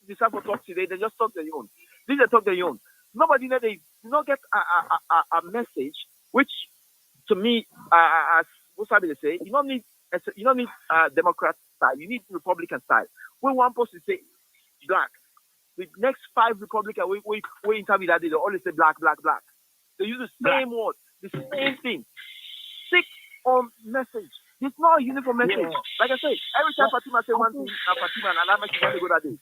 decide to talk today, they just talk their own. They talk their own. Nobody they do not get a message, which to me, as Musabi they say, you don't need Democrat style, you need Republican style. When one person say black, the next 5 Republicans we interview that day, they always say black. They use the same word, the same thing. Stick on message. It's not a uniform message. Yeah. Like I said, every time Fatima say one thing, Fatima and Alama she want to go that day.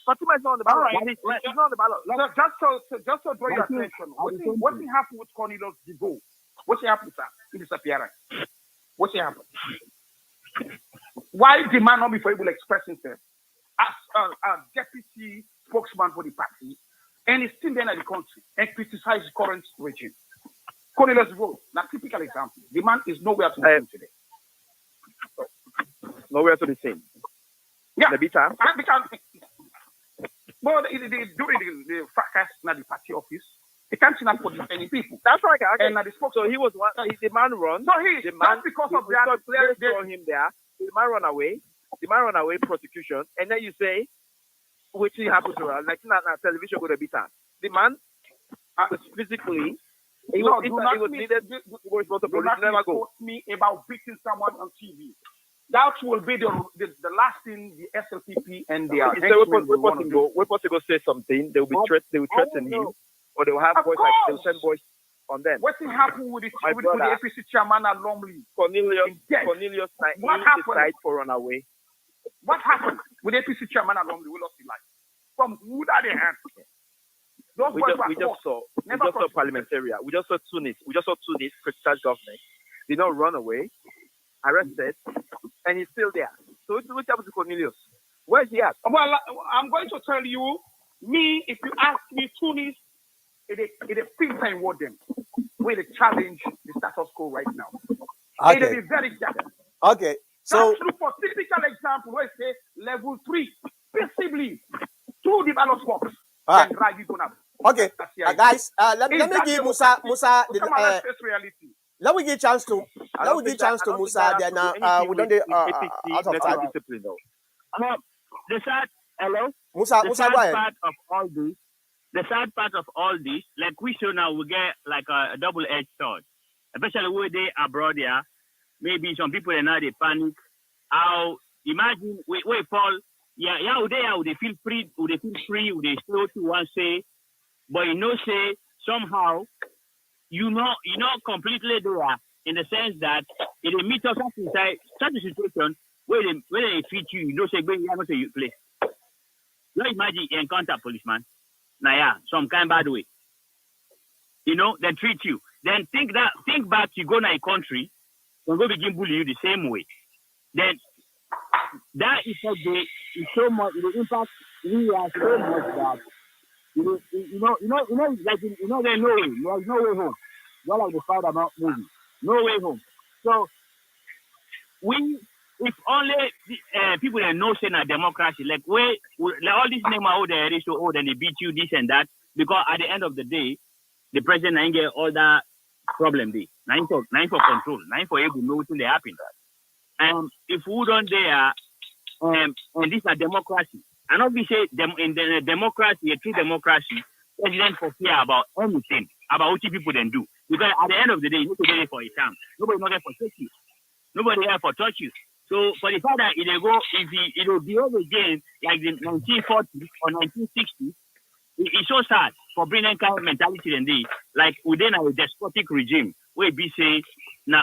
Fatima is not on the ballot. Right. It's not on the ballot. Just to draw your attention, what happened with Cornelius Digo? What happened, sir, in disappearance? What happened? Why the man not be able to express himself? as a deputy spokesman for the party, and he's still there in the country and criticize the current regime. Cornelius Road, a typical example. The man is nowhere to be seen today. Nowhere to be seen. Yeah. The bitter. Well, during the fracas at the party office, he can't see that for defending people. That's right. Okay. And the spokesman. So he was one. The man run. So the man, because of that, they saw him there. The man run away. The man run away. Prosecution. And then you say, which happened to her? Like na television go to bitter. The man physically. He was needed. He was supposed to police. Never go. Me about beating someone on TV. That will be the last thing the Slpp and the we're supposed to go say something. They will be they will threaten him, or they will have voice like they'll send voice on them. What happened with the APC chairman at Lumley? Cornelius what happened? Decide for run away. What happened with the APC chairman at Lumley? We lost his life. From who are they hands? We just saw parliamentarian. We just saw Tunis. Criticize government. Did not run away. Arrested, and he's still there. So what happened to Cornelius? Where's he at? Well, I'm going to tell you, if you ask me, Tunis, it is things I want them. Where they challenge the status quo right now. Okay. It is very careful. Okay. So let's look for typical example where it says level 3, peaceably, to the ballot box. And drag it on up. Okay, guys, let me give Musa reality. Let me give chance to Musa. Then we don't out of time. Discipline though. The sad Musa, go ahead. Part of all this, the sad part of all this, like we show now, we get like a double-edged sword. Especially when they abroad there, maybe some people are now they panic. How imagine we Paul, they feel free, would they slow to one say, but say somehow. You know completely there in the sense that in the meet of inside such a situation where they treat you, say when you have to your place. You imagine you encounter a policeman, some kind bad way. They treat you. Then think back, you go to a country, and go begin bully you the same way. Then that is so much, the impact we are so much that there's no way home. Just like the Spider-Man movie, no way home. So if only people that know saying a democracy, like all these name out there is so old and they beat you this and that, because at the end of the day, the president ain't get all that problem there. Nine for control, nine for able to know what they happen. And if we don't there, and this is a democracy. And not be say in the democracy, a true democracy, president for fear about anything, about what people then do. Because at the end of the day, you need to get it for a time. Nobody not there for touch you. Nobody there for touch you. So for the fact that it will behave again like the 1940s or 1960s, it's so sad for bringing kind of mentality in the like within a despotic regime where we say now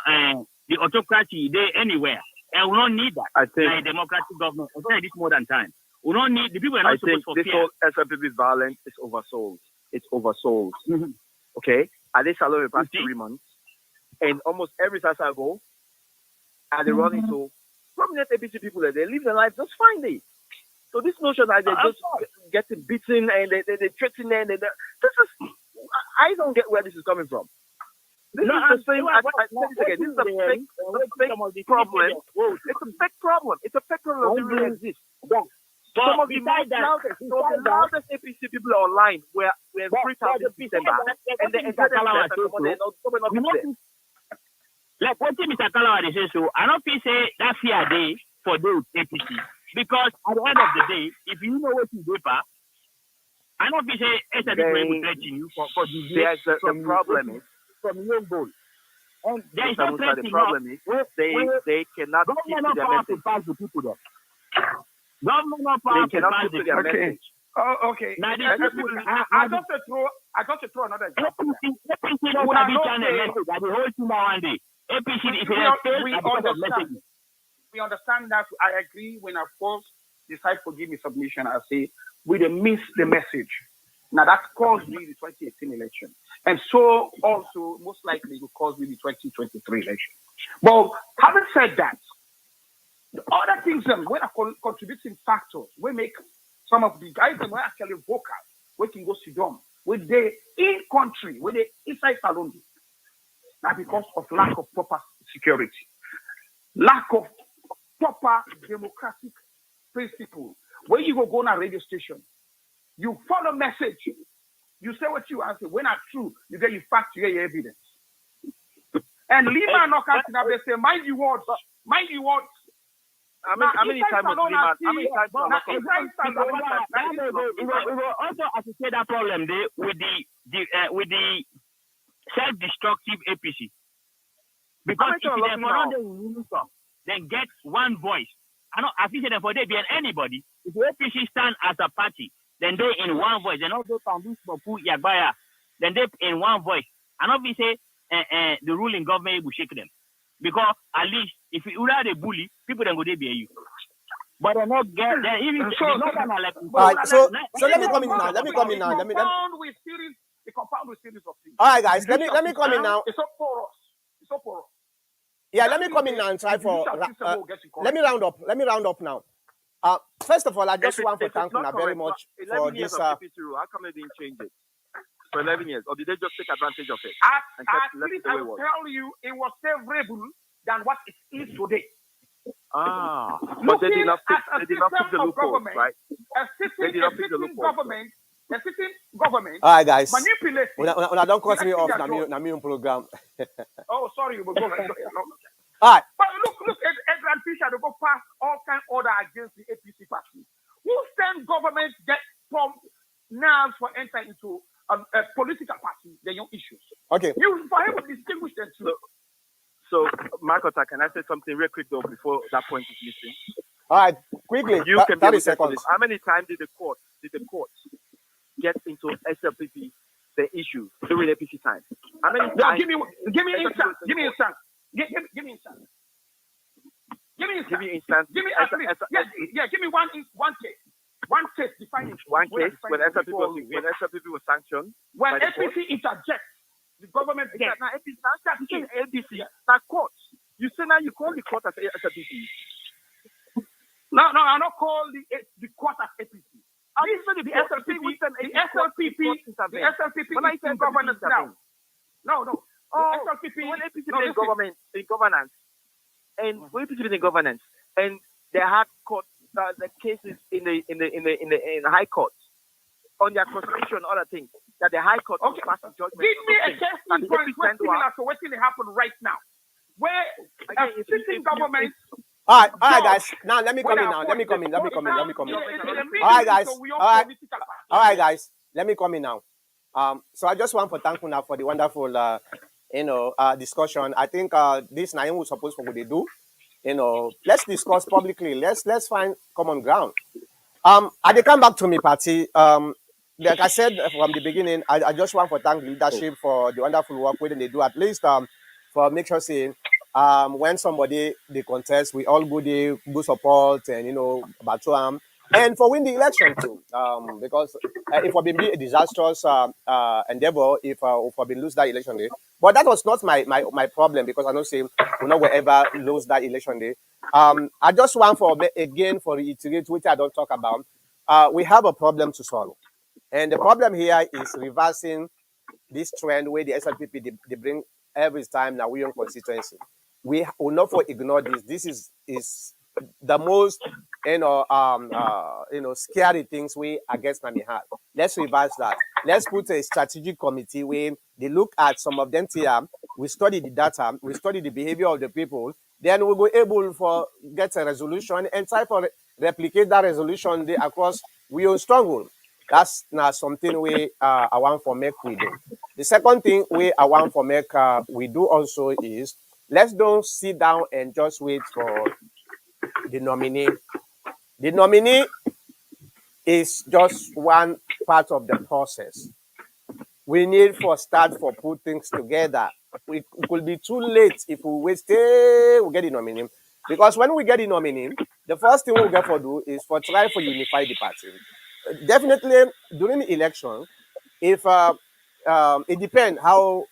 the autocracy there anywhere. And we don't need that. I think like democratic government, especially this modern time. We don't need the people are not supposed to this fear. whole SLP violence is oversold. It's oversold. Mm-hmm. Okay? At this salon the past 3 months, and almost every time I go, and they run into prominent APC people that they live their life just fine day. So this notion that they just getting beaten and they threaten and this is I don't get where this is coming from. This is the same. This is a fake problem. It's a fake problem. It's a fake problem that really exists. Some of the loudest APC people online were 3,000 December, and they entered themselves. Like what Mr. Kalawa says, so I don't feel say that fear day for those APC because at the end of the day, if you know what you do, I don't feel say SLP will threaten you for the problem is from your goal. And there is no the problem is they cannot keep to their message. Pass the people there. Government they cannot keep to their message. Oh, okay. Now, I got to throw another example. APC don't have a channel message that the whole thing one day. APC, if it has failed, we understand that. I agree. When I first decide to give me submission, I say we miss the message. Now that caused me the 2018 election, and so also most likely will cause me the 2023 election. But having said that, Other things when are contributing factors, we make some of the guys that were actually vocal, we can go sit down with the in country, with the inside salon. Now because of lack of proper security, lack of proper democratic principle. When you go on a radio station, you follow message, you say what you answer. When are true, you get your facts, you get your evidence. And Lima and Nokat, they say, mind your words, mind your words. How many times was Lima? How many times was we will also associate that problem there with the self-destructive APC. Because if they follow the uniform, then get one voice. I know I think that for they be anybody, if the APC stand as a party, then they in one voice. And also can be for Yagbaya, then they in one voice. And obviously the ruling government will shake them. Because at least if you are the bully, people then go they be you. But they're not get there. Even so let me come in now. Let me come in now. Let me compound with series of things. All right, guys. Let me come in now. It's up for us. It's up for us. Yeah, let me come in now and try for. Let me round up. Let me round up now. First of all, I just want to thank you very much for this. How come they didn't change it for 11 years, or did they just take advantage of it? I will tell you, it was favorable than what it is today. But they did not fix the loopholes, right? They did not fix the loopholes. The sitting government. All right, guys. Manipulate. When I don't cut me off, na me program. Oh, sorry, we go. All right. But look at Edgar Fisher. They go pass all kind of order against the APC party. Who send government get from now for enter into a political party? Their own issues. Okay. You for able to distinguish them too. So, Markota, can I say something real quick though before that point is missing? All right, quickly. You can 30 seconds. How many times did the court get into SLPP the issue during APC time? How many times? Give me instance. Give me instance. Give me instance. Give me instance. Give me give me one case. One case defining. One case when SLPP was sanctioned. When APC interjects, the government gets. Now APC now court. You say now you call the court as SLPP. No, I don't call the court as APC. The SLPP is in governance now. No. SLPP when APC in governance, and when APC is in governance, and they had court the cases in the high court on their constitution, other things that the high court pass a judgment. Give me a case in point similar to what's going to happen right now, where a sitting government. All right, guys. Now let me come in. All right, guys. All right, guys. Let me come in now. So I just want to thank you now for the wonderful, discussion. I think this Naim was supposed to what they do. Let's discuss publicly. Let's find common ground. They come back to me, party. Like I said from the beginning, I just want to thank the leadership for the wonderful work they do. At least for make sure saying. When somebody they contest, we all go there, go support, and battle and for win the election too. Because if we been a disastrous endeavor, if we been lose that election day, but that was not my problem because I don't say we not will ever lose that election day. I just want for reiterate what I don't talk about. We have a problem to solve, and the problem here is reversing this trend where the SLPP they bring every time now we on constituency. We will not for ignore this. This is the most scary things we against Nami had. Let's reverse that. Let's put a strategic committee where they look at some of them here. We study the data, we study the behavior of the people, then we'll be able for get a resolution and try for replicate that resolution across we own stronghold. That's not something we I want for make we do. The second thing I want for make we do also is let's don't sit down and just wait for the nominee. The nominee is just one part of the process. We need for put things together. It could be too late if we wait till we get the nominee. Because when we get the nominee, the first thing we'll get for do is for try for unify the party. Definitely during the election, if it depends how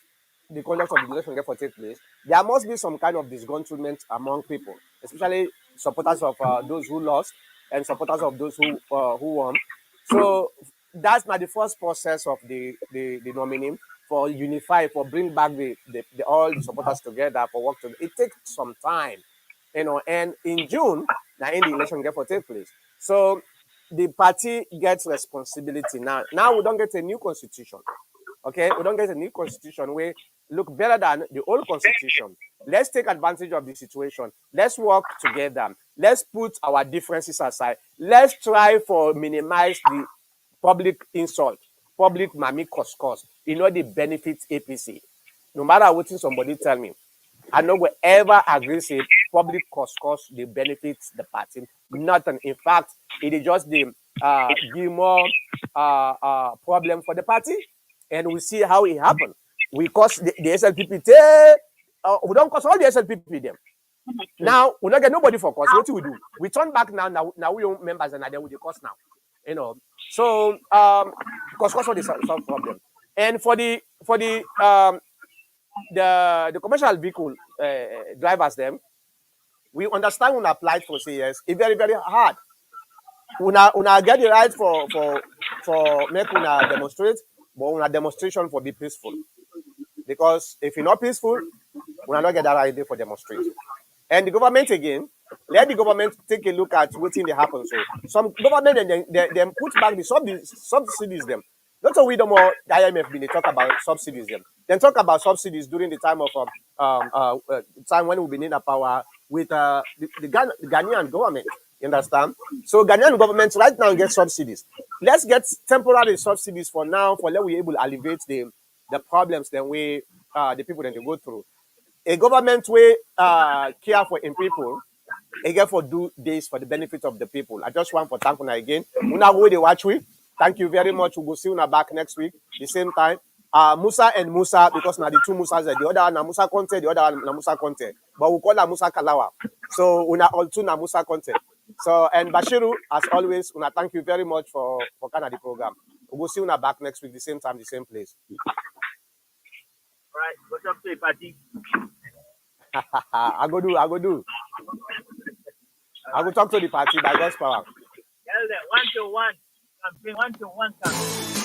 the conduct of the election get for take place, there must be some kind of disgruntlement among people, especially supporters of those who lost and supporters of those who won. So that's not the first process of the nominee for unify, for bring back the all the supporters together for work together. It takes some time, and in June, now in the election get for take place. So the party gets responsibility now. Now we don't get a new constitution. Okay, we don't get a new constitution where look better than the old constitution. Let's take advantage of the situation. Let's work together. Let's put our differences aside. Let's try for minimize the public insult, public mami cause. The benefits APC. No matter what somebody tell me, I know wherever agree say public cause the benefits the party. Nothing. In fact, it is just the give more problem for the party, and we see how it happened. We cause the SLPP. We don't cause all the SLPP them. Now we don't get nobody for cause. What do we do? We turn back now. Now we own members and then we the cause now. So cause all the some problem. And for the commercial vehicle drivers them, we understand when applied for CS. It's very very hard. Una get the right for make una demonstrate, but una demonstration for be peaceful. Because if you're not peaceful, we not get that right for demonstrate. And the government again, let the government take a look at what thing they happen. So some government and they put back the subsidies them. Not so we don't more the IMF been they talk about subsidies them. Then talk about subsidies during the time of time when we been in a power with the Ghanaian government. You understand? So Ghanaian government right now get subsidies. Let's get temporary subsidies for now for let we able to alleviate the problems then we the people that they go through. A government way care for in people, again for do this for the benefit of the people. I just want for thank you again. Una go the watch week. Thank you very much. We'll see you back next week, the same time. Musa and Musa, because now the two Musas, the other one na Musa Conte, the other one na Musa Conte. But we call her Musa Kalawa. So una all two na Musa Conte. So and Bashiru, as always, una thank you very much for Canada program. We'll see you back next week, the same time, the same place. Right, what's up to the party? I go do. I will talk to the party by God's power. Tell them 1-1 campaign, 1-1 campaign.